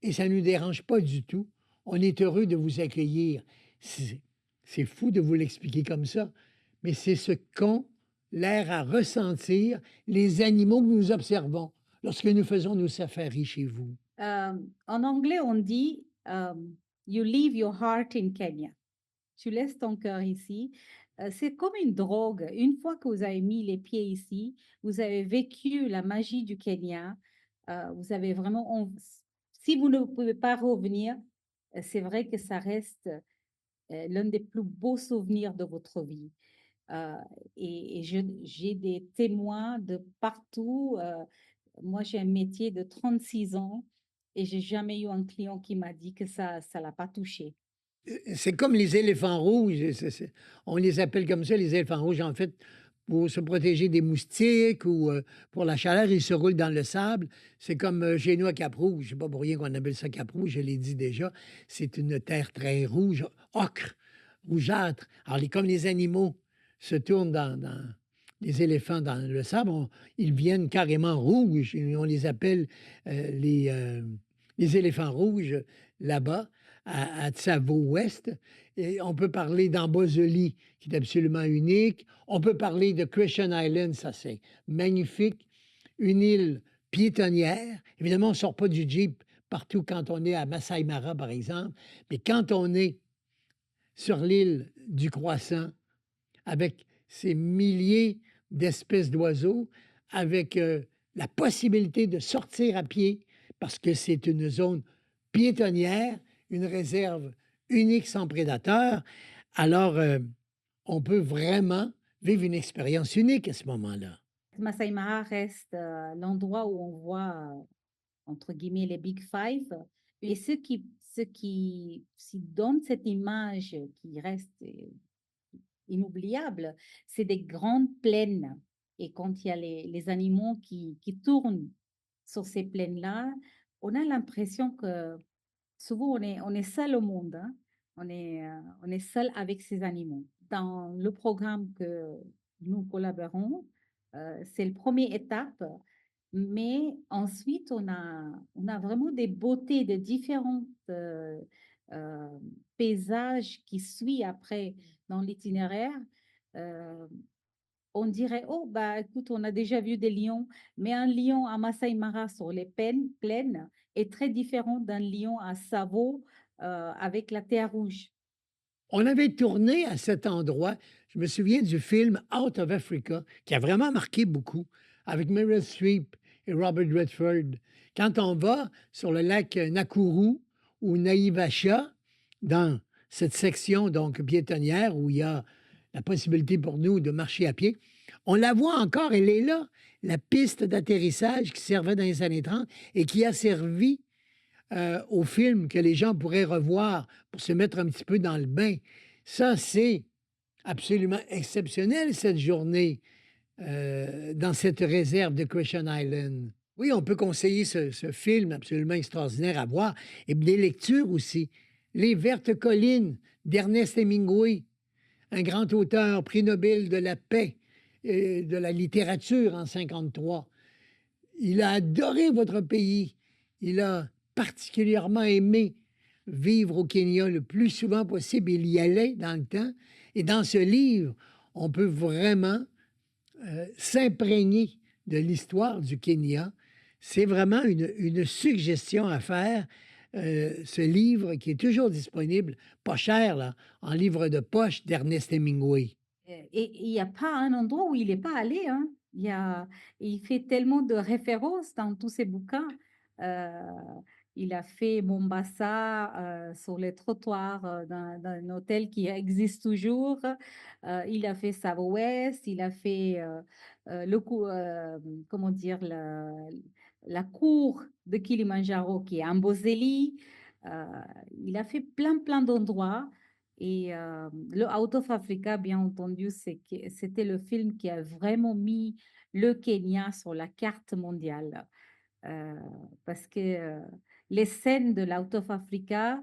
et ça ne nous dérange pas du tout. On est heureux de vous accueillir. C'est fou de vous l'expliquer comme ça, mais c'est ce qu'ont l'air à ressentir les animaux que nous observons lorsque nous faisons nos safaris chez vous. En anglais, on dit You leave your heart in Kenya. Tu laisses ton cœur ici. C'est comme une drogue. Une fois que vous avez mis les pieds ici, vous avez vécu la magie du Kenya. Vous avez vraiment. Si vous ne pouvez pas revenir, c'est vrai que ça reste l'un des plus beaux souvenirs de votre vie. Et j'ai des témoins de partout. Moi, j'ai un métier de 36 ans et j'ai jamais eu un client qui m'a dit que ça l'a pas touché. C'est comme les éléphants rouges. On les appelle comme ça, les éléphants rouges, en fait, pour se protéger des moustiques ou pour la chaleur, ils se roulent dans le sable. C'est comme chez nous à Cap-Rouge. C'est pas pour rien qu'on appelle ça Cap-Rouge, je l'ai dit déjà. C'est une terre très rouge, ocre, rougeâtre. Alors, comme les animaux se tournent les éléphants dans le sable, ils viennent carrément rouges. Et on les appelle les éléphants rouges là-bas à Tsavo-Ouest. Et on peut parler d'Amboseli, qui est absolument unique. On peut parler de Christian Island, ça c'est magnifique. Une île piétonnière. Évidemment, on ne sort pas du Jeep partout quand on est à Masai Mara, par exemple. Mais quand on est sur l'île du Croissant, avec ces milliers d'espèces d'oiseaux, avec la possibilité de sortir à pied, parce que c'est une zone piétonnière, une réserve unique sans prédateur, alors on peut vraiment vivre une expérience unique à ce moment-là. Masai Mara reste l'endroit où on voit, entre guillemets, les Big Five. Et ce qui donne cette image qui reste inoubliable, c'est des grandes plaines. Et quand il y a les animaux qui tournent sur ces plaines-là, on a l'impression que souvent on est seul au monde. Hein. On est seul avec ces animaux. Dans le programme que nous collaborons, c'est la première étape, mais ensuite on a vraiment des beautés de différents euh, paysages qui suivent après dans l'itinéraire. Euh, on dirait, oh, bah, écoute, on a déjà vu des lions, mais un lion à Masai Mara sur les plaines est très différent d'un lion à Tsavo avec la terre rouge. On avait tourné à cet endroit, je me souviens du film Out of Africa, qui a vraiment marqué beaucoup, avec Meryl Streep et Robert Redford. Quand on va sur le lac Nakuru ou Naivasha, dans cette section donc piétonnière où il y a la possibilité pour nous de marcher à pied, on la voit encore, elle est là, la piste d'atterrissage qui servait dans les années 30 et qui a servi au film que les gens pourraient revoir pour se mettre un petit peu dans le bain. Ça, c'est absolument exceptionnel, cette journée dans cette réserve de Christian Island. Oui, on peut conseiller ce film absolument extraordinaire à voir. Et des lectures aussi. Les Vertes Collines d'Ernest Hemingway, un grand auteur, prix Nobel de la paix, de la littérature en 1953. Il a adoré votre pays. Il a particulièrement aimé vivre au Kenya le plus souvent possible. Il y allait dans le temps. Et dans ce livre, on peut vraiment s'imprégner de l'histoire du Kenya. C'est vraiment une suggestion à faire. Ce livre qui est toujours disponible, pas cher, là, en livre de poche d'Ernest Hemingway. Et il n'y a pas un endroit où il n'est pas allé. Hein. Il fait tellement de références dans tous ses bouquins. Il a fait Mombasa sur les trottoirs d'un hôtel qui existe toujours. Il a fait Savo-Ouest. Il a fait comment dire, la cour de Kilimandjaro qui est Amboseli. Euh, il a fait plein d'endroits. Et le Out of Africa, bien entendu, c'était le film qui a vraiment mis le Kenya sur la carte mondiale. Euh, Parce que les scènes de l'Out of Africa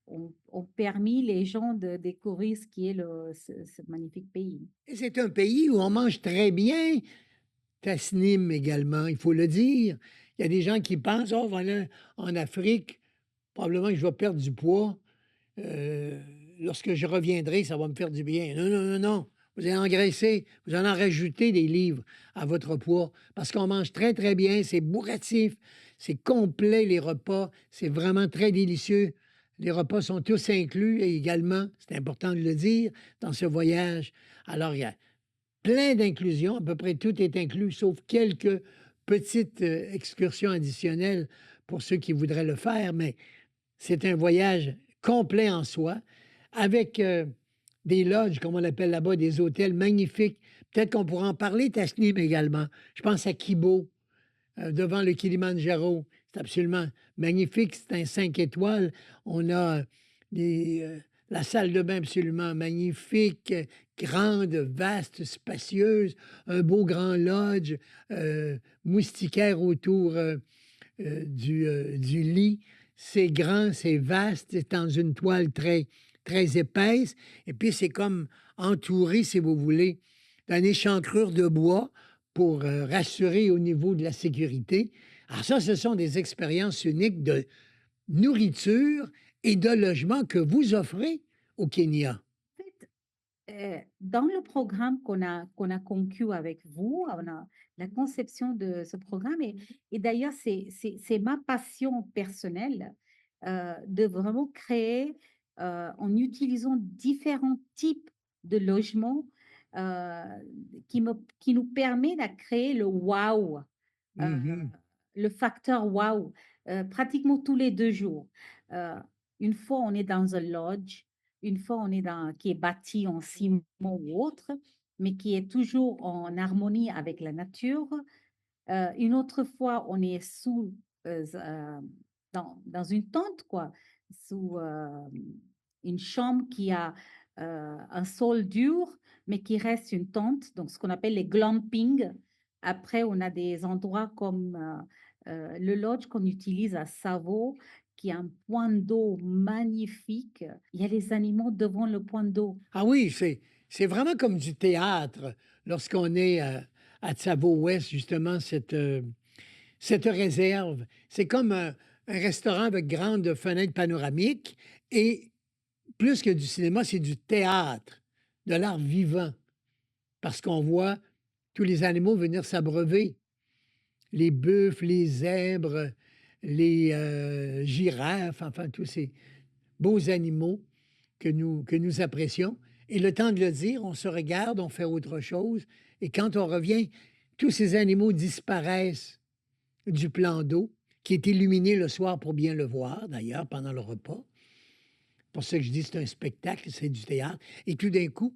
ont permis les gens de découvrir ce qui est ce magnifique pays. Et c'est un pays où on mange très bien. Tasnim également, il faut le dire. Il y a des gens qui pensent, oh, voilà, en Afrique, probablement que je vais perdre du poids. Euh, Lorsque je reviendrai, ça va me faire du bien. Non, non, non, non. Vous allez engraisser, vous allez en rajouter des livres à votre poids parce qu'on mange très, très bien. C'est bourratif, c'est complet, les repas. C'est vraiment très délicieux. Les repas sont tous inclus et également, c'est important de le dire, dans ce voyage. Alors, il y a plein d'inclusions, à peu près tout est inclus, sauf quelques petites excursions additionnelles pour ceux qui voudraient le faire, mais c'est un voyage complet en soi, avec des lodges, comme on l'appelle là-bas, des hôtels magnifiques. Peut-être qu'on pourra en parler, Tasnim également. Je pense à Kibo, devant le Kilimandjaro. C'est absolument magnifique. C'est un 5 étoiles. On a la salle de bain absolument magnifique, grande, vaste, spacieuse, un beau grand lodge, moustiquaire autour du lit. C'est grand, c'est vaste, c'est dans une toile très, très épaisse. Et puis, c'est comme entouré, si vous voulez, d'une échancrure de bois pour rassurer au niveau de la sécurité. Alors ça, ce sont des expériences uniques de nourriture et de logement que vous offrez au Kenya. En fait, dans le programme qu'on a conclu avec vous, on a la conception de ce programme, et d'ailleurs, c'est ma passion personnelle de vraiment créer, en utilisant différents types de logements, euh, qui nous permet de créer le wow, Mhm. le facteur wow, pratiquement tous les 2 jours. Euh, une fois, on est dans un lodge, une fois, qui est bâti en ciment ou autre, mais qui est toujours en harmonie avec la nature. Une autre fois, on est dans une tente, quoi, sous une chambre qui a un sol dur, mais qui reste une tente, donc ce qu'on appelle les glamping. Après, on a des endroits comme le lodge qu'on utilise à Savo, qui a un point d'eau magnifique. Il y a les animaux devant le point d'eau. Ah oui, c'est vraiment comme du théâtre lorsqu'on est à Tsavo-Ouest, justement, cette réserve. C'est comme un restaurant avec grande fenêtre panoramique et plus que du cinéma, c'est du théâtre, de l'art vivant, parce qu'on voit tous les animaux venir s'abreuver. Les buffles, les zèbres, les girafes, enfin, tous ces beaux animaux que nous apprécions. Et le temps de le dire, on se regarde, on fait autre chose. Et quand on revient, tous ces animaux disparaissent du plan d'eau, qui est illuminé le soir pour bien le voir, d'ailleurs, pendant le repas. Pour ça que je dis c'est un spectacle, c'est du théâtre. Et tout d'un coup,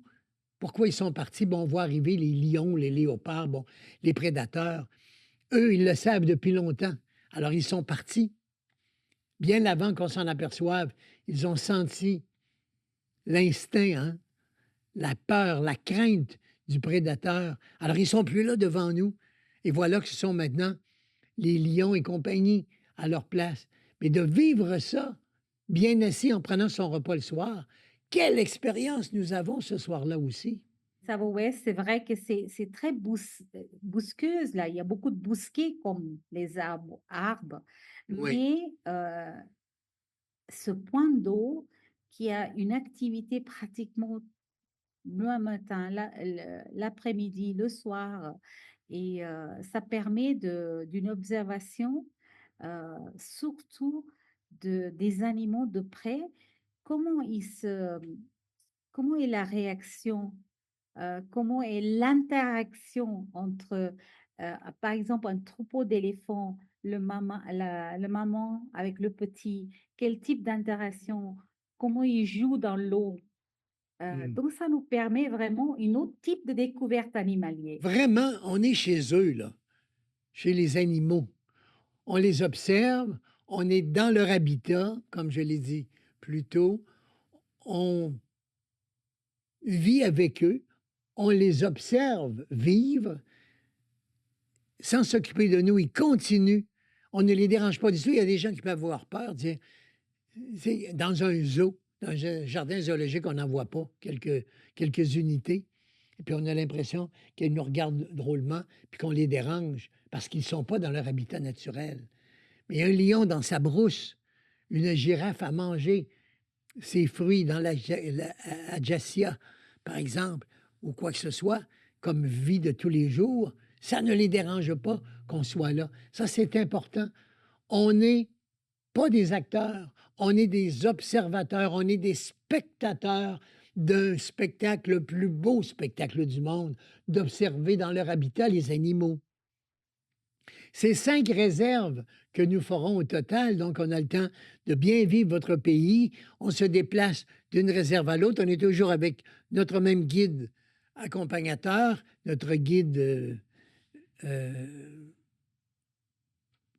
pourquoi ils sont partis? Bon, on voit arriver les lions, les léopards, bon, les prédateurs. Eux, ils le savent depuis longtemps. Alors, ils sont partis. Bien avant qu'on s'en aperçoive, ils ont senti l'instinct, hein, la peur, la crainte du prédateur. Alors, ils sont plus là devant nous. Et voilà que ce sont maintenant les lions et compagnie à leur place. Mais de vivre ça, bien assis en prenant son repas le soir, quelle expérience nous avons ce soir-là aussi. Savo-Ouest, c'est vrai que c'est très bousqueuse, là. Il y a beaucoup de bousquets comme les arbres. Oui. Mais ce point d'eau qui a une activité pratiquement le matin, l'après-midi, le soir, et ça permet d'une observation, surtout des animaux de près, comment comment est la réaction, comment est l'interaction entre, par exemple, un troupeau d'éléphants, le maman avec le petit, quel type d'interaction, comment ils jouent dans l'eau. Donc, ça nous permet vraiment un autre type de découverte animalière. Vraiment, on est chez eux, là, chez les animaux. On les observe, on est dans leur habitat, comme je l'ai dit plus tôt, on vit avec eux, on les observe vivre sans s'occuper de nous, ils continuent. On ne les dérange pas du tout. Il y a des gens qui peuvent avoir peur, dire, dans un zoo, dans un jardin zoologique, on n'en voit pas quelques unités. Et puis on a l'impression qu'ils nous regardent drôlement, puis qu'on les dérange parce qu'ils ne sont pas dans leur habitat naturel. Mais un lion dans sa brousse, une girafe à manger ses fruits dans la acacia, par exemple, ou quoi que ce soit, comme vie de tous les jours, ça ne les dérange pas qu'on soit là. Ça, c'est important. On n'est pas des acteurs, on est des observateurs, on est des spectateurs d'un spectacle, le plus beau spectacle du monde, d'observer dans leur habitat les animaux. Ces 5 réserves que nous ferons au total, donc on a le temps de bien vivre votre pays, on se déplace d'une réserve à l'autre, on est toujours avec notre même guide accompagnateur, notre guide,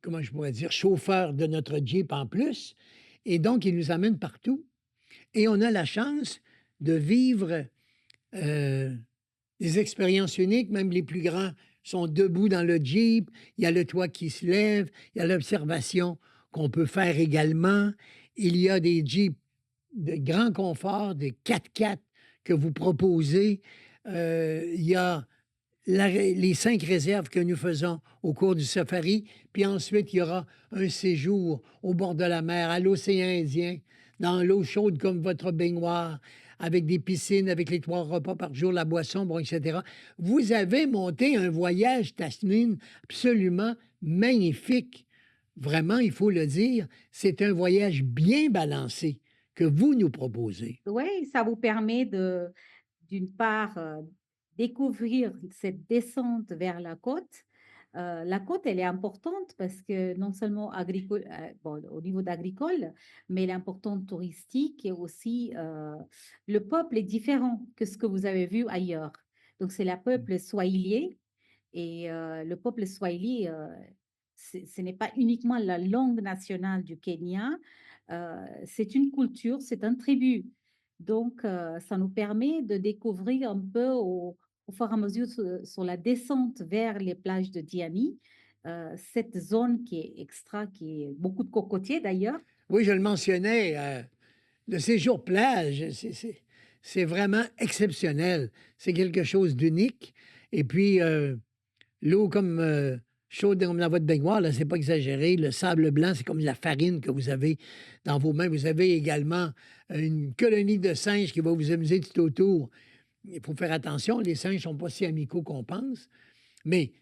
comment je pourrais dire, chauffeur de notre Jeep en plus, et donc il nous amène partout. Et on a la chance de vivre des expériences uniques, même les plus grands sont debout dans le Jeep, il y a le toit qui se lève, il y a l'observation qu'on peut faire également, il y a des Jeeps de grand confort, des 4x4 que vous proposez, il y a les 5 réserves que nous faisons au cours du safari, puis ensuite il y aura un séjour au bord de la mer, à l'océan Indien, dans l'eau chaude comme votre baignoire, avec des piscines, avec les 3 repas par jour, la boisson, bon, etc. Vous avez monté un voyage, Tasnim, absolument magnifique. Vraiment, il faut le dire, c'est un voyage bien balancé que vous nous proposez. Oui, ça vous permet de, d'une part, découvrir cette descente vers la côte. La côte, elle est importante parce que non seulement agricole, bon, au niveau d'agricole, mais elle est importante touristique et aussi le peuple est différent que ce que vous avez vu ailleurs. Donc, c'est le peuple swahili et le peuple swahili, ce n'est pas uniquement la langue nationale du Kenya, c'est une culture, c'est un tribu. Donc, ça nous permet de découvrir un peu au fur et à mesure sur la descente vers les plages de Diani, cette zone qui est extra, qui est beaucoup de cocotiers d'ailleurs. Oui, je le mentionnais, le séjour plage, c'est vraiment exceptionnel. C'est quelque chose d'unique. Et puis, l'eau comme chaude comme dans votre baignoire, là, c'est pas exagéré. Le sable blanc, c'est comme la farine que vous avez dans vos mains. Vous avez également une colonie de singes qui va vous amuser tout autour. Il faut faire attention, les singes ne sont pas si amicaux qu'on pense, mais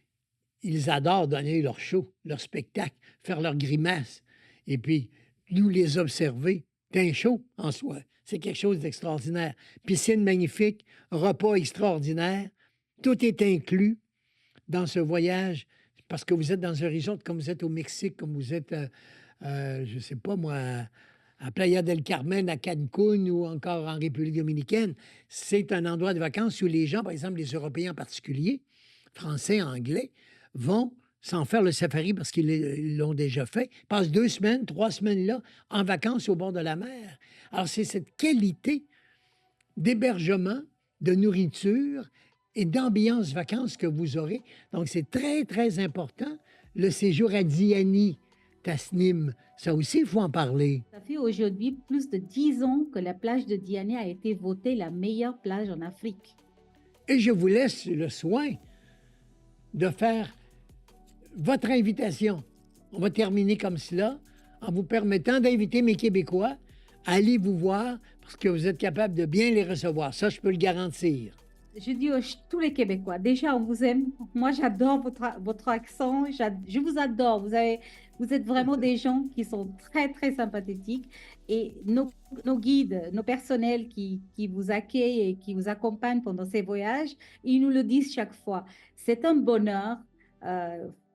ils adorent donner leur show, leur spectacle, faire leurs grimaces. Et puis, nous les observer, c'est un show en soi. C'est quelque chose d'extraordinaire. Piscine magnifique, repas extraordinaire. Tout est inclus dans ce voyage parce que vous êtes dans un resort, comme vous êtes au Mexique, comme vous êtes, je ne sais pas moi, à Playa del Carmen, à Cancun ou encore en République dominicaine. C'est un endroit de vacances où les gens, par exemple les Européens en particulier, français, anglais, vont sans faire le safari parce qu'ils l'ont déjà fait, passent 2 semaines, 3 semaines là, en vacances au bord de la mer. Alors, c'est cette qualité d'hébergement, de nourriture et d'ambiance vacances que vous aurez. Donc, c'est très, très important. Le séjour à Diani, Tasnim, ça aussi, il faut en parler. Ça fait aujourd'hui plus de 10 ans que la plage de Diani a été votée la meilleure plage en Afrique. Et je vous laisse le soin de faire votre invitation. On va terminer comme cela en vous permettant d'inviter mes Québécois à aller vous voir parce que vous êtes capable de bien les recevoir. Ça, je peux le garantir. Je dis à tous les Québécois, déjà, on vous aime. Moi, j'adore votre accent. Je vous adore. Vous êtes vraiment des gens qui sont très, très sympathiques. Et nos guides, nos personnels qui vous accueillent et qui vous accompagnent pendant ces voyages, ils nous le disent chaque fois. C'est un bonheur.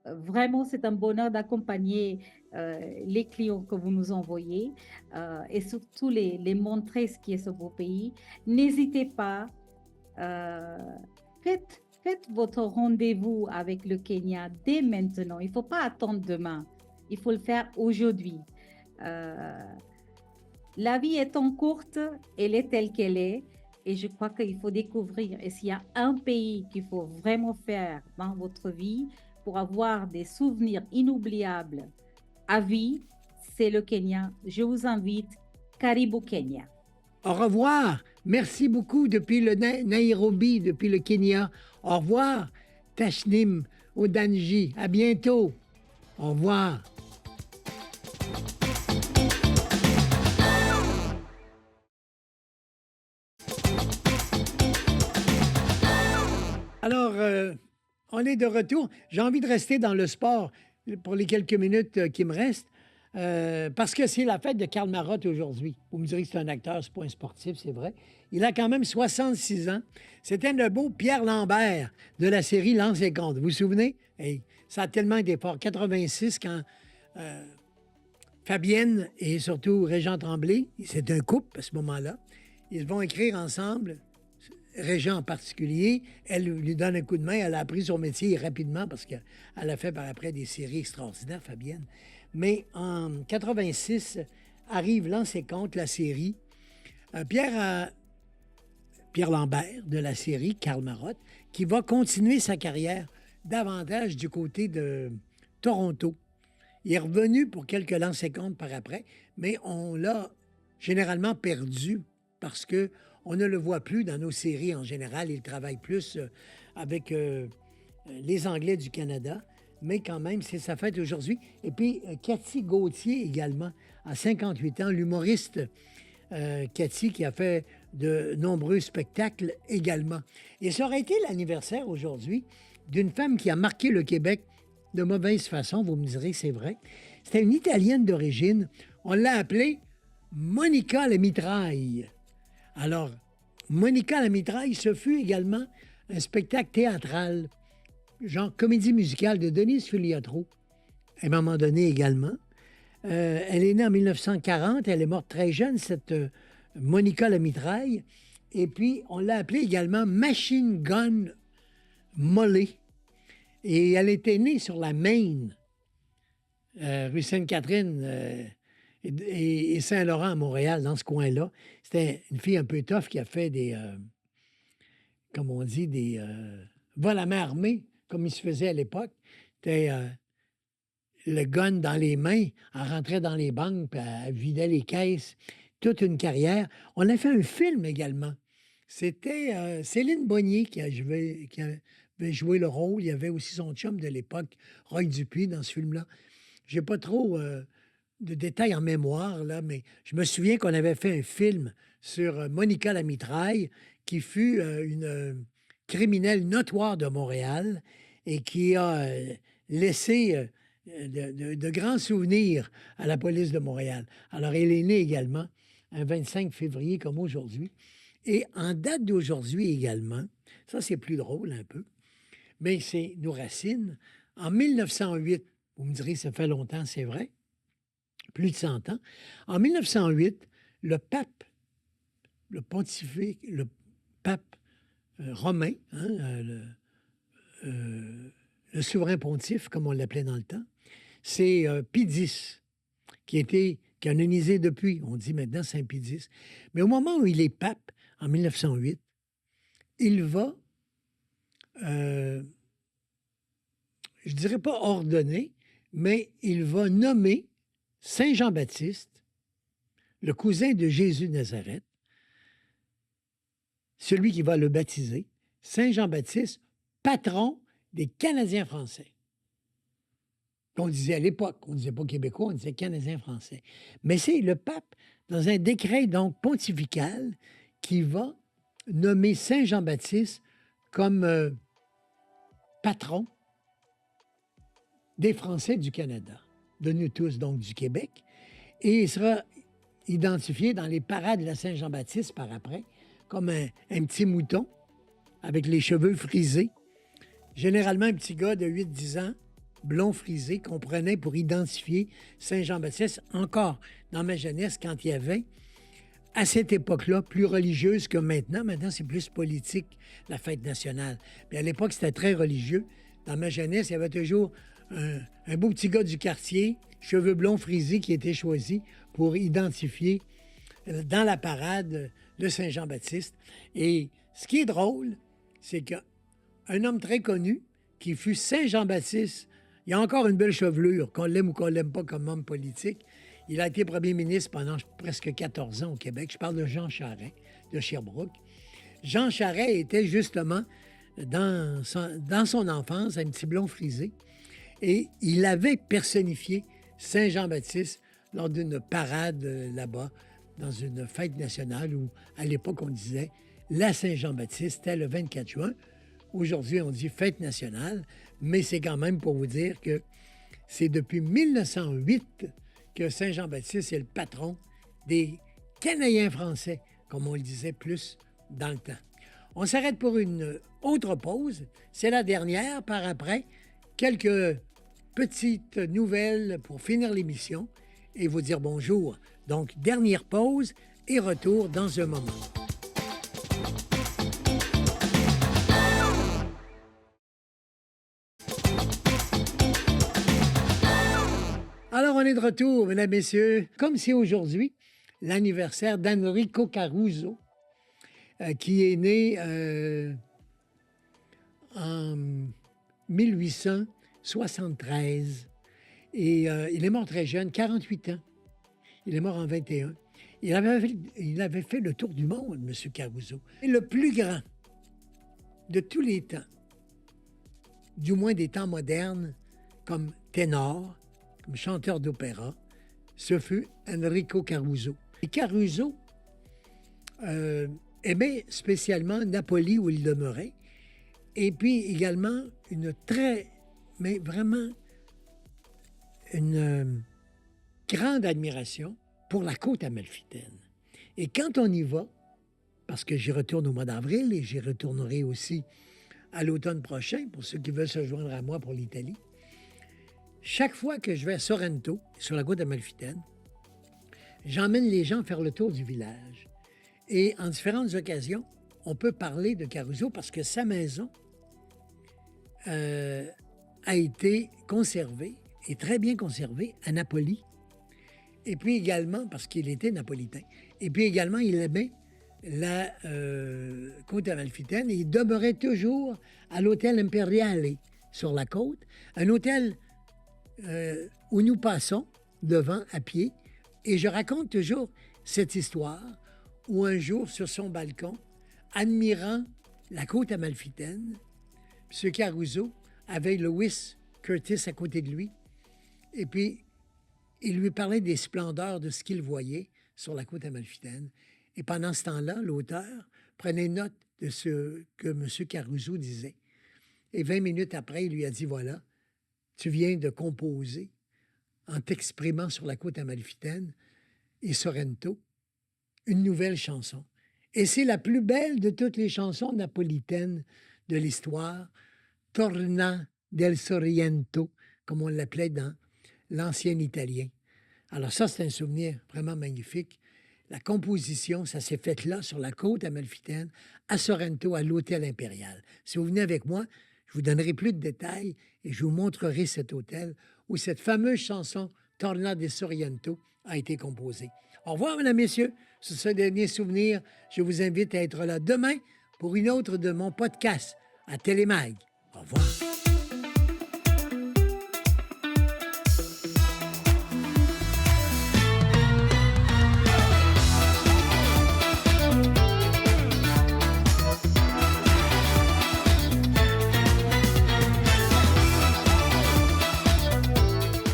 Vraiment, c'est un bonheur d'accompagner les clients que vous nous envoyez et surtout les montrer ce qui est ce beau pays. N'hésitez pas. Faites votre rendez-vous avec le Kenya dès maintenant. Il ne faut pas attendre demain. il faut le faire aujourd'hui. La vie étant courte, elle est telle qu'elle est. Et je crois qu'il faut découvrir. Et s'il y a un pays qu'il faut vraiment faire dans votre vie pour avoir des souvenirs inoubliables à vie, c'est le Kenya. Je vous invite, Karibu Kenya. Au revoir. Merci beaucoup depuis le Nairobi, depuis le Kenya. Au revoir, Tashnim Odanji. À bientôt. Au revoir. Alors, on est de retour. J'ai envie de rester dans le sport pour les quelques minutes qui me restent, parce que c'est la fête de Karl Marotte aujourd'hui. Vous me direz que c'est un acteur, c'est pas un sportif, c'est vrai. Il a quand même 66 ans. C'était le beau Pierre Lambert de la série Lance et Compte. Vous vous souvenez? Hey, ça a tellement été fort. 86, quand Fabienne et surtout Régent Tremblay, c'est un couple à ce moment-là, ils vont écrire ensemble. Régent en particulier, elle lui donne un coup de main. Elle a appris son métier rapidement parce qu'elle a fait par après des séries extraordinaires, Fabienne. Mais en 86, arrive Lance et Compte, la série. Pierre Lambert de la série, Karl Marotte, qui va continuer sa carrière davantage du côté de Toronto. Il est revenu pour quelques Lance et Compte par après, mais on l'a généralement perdu parce que on ne le voit plus dans nos séries en général. Il travaille plus avec les Anglais du Canada, mais quand même, c'est sa fête aujourd'hui. Et puis, Cathy Gauthier également, à 58 ans, l'humoriste Cathy qui a fait de nombreux spectacles également. Et ça aurait été l'anniversaire aujourd'hui d'une femme qui a marqué le Québec de mauvaise façon, vous me direz, c'est vrai. C'était une Italienne d'origine. On l'a appelée Monica la mitraille. Alors, Monica la mitraille, ce fut également un spectacle théâtral, genre comédie musicale de Denise Filiatro, à un moment donné également. Elle est née en 1940, elle est morte très jeune, cette Monica la mitraille. Et puis, on l'a appelée également Machine Gun Molly. Et elle était née sur la Maine, rue Sainte-Catherine et Saint-Laurent à Montréal, dans ce coin-là. C'était une fille un peu tough qui a fait des, comme on dit, des vols à main armée, comme il se faisait à l'époque. C'était le gun dans les mains, elle rentrait dans les banques, puis elle vidait les caisses. Toute une carrière. On a fait un film également. C'était Céline Bonnier qui avait joué le rôle. Il y avait aussi son chum de l'époque, Roy Dupuis, dans ce film-là. J'ai pas trop de détails en mémoire, là, mais je me souviens qu'on avait fait un film sur Monica la mitraille, qui fut une criminelle notoire de Montréal et qui a laissé de grands souvenirs à la police de Montréal. Alors, elle est née également un 25 février comme aujourd'hui. Et en date d'aujourd'hui également, ça c'est plus drôle un peu, mais c'est nos racines. En 1908, vous me direz, ça fait longtemps, c'est vrai, plus de 100 ans. En 1908, le pape, le pape romain, hein, le souverain pontife, comme on l'appelait dans le temps, c'est Pie X, qui a canonisé depuis. On dit maintenant Saint Pie X. Mais au moment où il est pape, en 1908, il va, je dirais pas ordonner, mais il va nommer Saint Jean-Baptiste, le cousin de Jésus de Nazareth, celui qui va le baptiser, Saint Jean-Baptiste, patron des Canadiens français. On disait à l'époque, on ne disait pas québécois, on disait Canadiens français. Mais c'est le pape, dans un décret donc pontifical, qui va nommer Saint Jean-Baptiste comme patron des Français du Canada, de nous tous, donc du Québec. Et il sera identifié dans les parades de la Saint-Jean-Baptiste par après, comme un petit mouton avec les cheveux frisés. Généralement, un petit gars de 8-10 ans, blond frisé, qu'on prenait pour identifier Saint-Jean-Baptiste, encore dans ma jeunesse, quand il y avait, à cette époque-là, plus religieuse que maintenant. Maintenant, c'est plus politique, la fête nationale. Mais à l'époque, c'était très religieux. Dans ma jeunesse, il y avait toujours un beau petit gars du quartier, cheveux blonds frisés, qui a été choisi pour identifier dans la parade le Saint-Jean-Baptiste. Et ce qui est drôle, c'est qu'un homme très connu, qui fut Saint-Jean-Baptiste, il a encore une belle chevelure, qu'on l'aime ou qu'on l'aime pas comme homme politique. Il a été premier ministre pendant presque 14 ans au Québec. Je parle de Jean Charest, de Sherbrooke. Jean Charest était justement, dans son enfance, un petit blond frisé. Et il avait personnifié Saint-Jean-Baptiste lors d'une parade là-bas, dans une fête nationale où, à l'époque, on disait la Saint-Jean-Baptiste, c'était le 24 juin. Aujourd'hui, on dit fête nationale, mais c'est quand même pour vous dire que c'est depuis 1908 que Saint-Jean-Baptiste est le patron des Canadiens français, comme on le disait plus dans le temps. On s'arrête pour une autre pause. C'est la dernière. Par après, quelques petites nouvelles pour finir l'émission et vous dire bonjour. Donc, dernière pause et retour dans un moment. Alors, on est de retour, mesdames, messieurs. Comme c'est aujourd'hui l'anniversaire d'Enrico Caruso, qui est né en 1873. Et il est mort très jeune, 48 ans. Il est mort en 21. Il avait fait le tour du monde, M. Caruso. Et le plus grand de tous les temps, du moins des temps modernes, comme ténor, comme chanteur d'opéra, ce fut Enrico Caruso. Et Caruso aimait spécialement Napoli où il demeurait, et puis également mais vraiment une grande admiration pour la côte amalfitaine. Et quand on y va, parce que j'y retourne au mois d'avril et j'y retournerai aussi à l'automne prochain pour ceux qui veulent se joindre à moi pour l'Italie, chaque fois que je vais à Sorrento, sur la côte amalfitaine, j'emmène les gens faire le tour du village. Et en différentes occasions, on peut parler de Caruso parce que sa maison a été conservée, et très bien conservée, à Napoli. Et puis également, parce qu'il était napolitain. Et puis également, il aimait la côte amalfitaine et il demeurait toujours à l'hôtel Imperiale sur la côte, un hôtel où nous passons devant à pied. Et je raconte toujours cette histoire où un jour, sur son balcon, admirant la côte amalfitaine, M. Caruso avait Lewis Curtis à côté de lui. Et puis, il lui parlait des splendeurs de ce qu'il voyait sur la côte amalfitaine. Et pendant ce temps-là, l'auteur prenait note de ce que M. Caruso disait. Et 20 minutes après, il lui a dit, voilà, tu viens de composer en t'exprimant sur la côte amalfitaine et Sorrento, une nouvelle chanson. Et c'est la plus belle de toutes les chansons napolitaines de l'histoire, Torna del Sorrento, comme on l'appelait dans l'ancien italien. Alors ça, c'est un souvenir vraiment magnifique. La composition, ça s'est fait là, sur la côte amalfitaine, à Sorrento, à l'Hôtel Impérial. Si vous venez avec moi, je vous donnerai plus de détails et je vous montrerai cet hôtel où cette fameuse chanson Torna del Sorrento a été composée. Au revoir, mesdames, messieurs. Sur ce dernier souvenir, je vous invite à être là demain pour une autre de mon podcast à Télémag. Au revoir.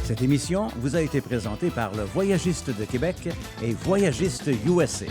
Cette émission vous a été présentée par le Voyagiste de Québec et Voyagiste USA.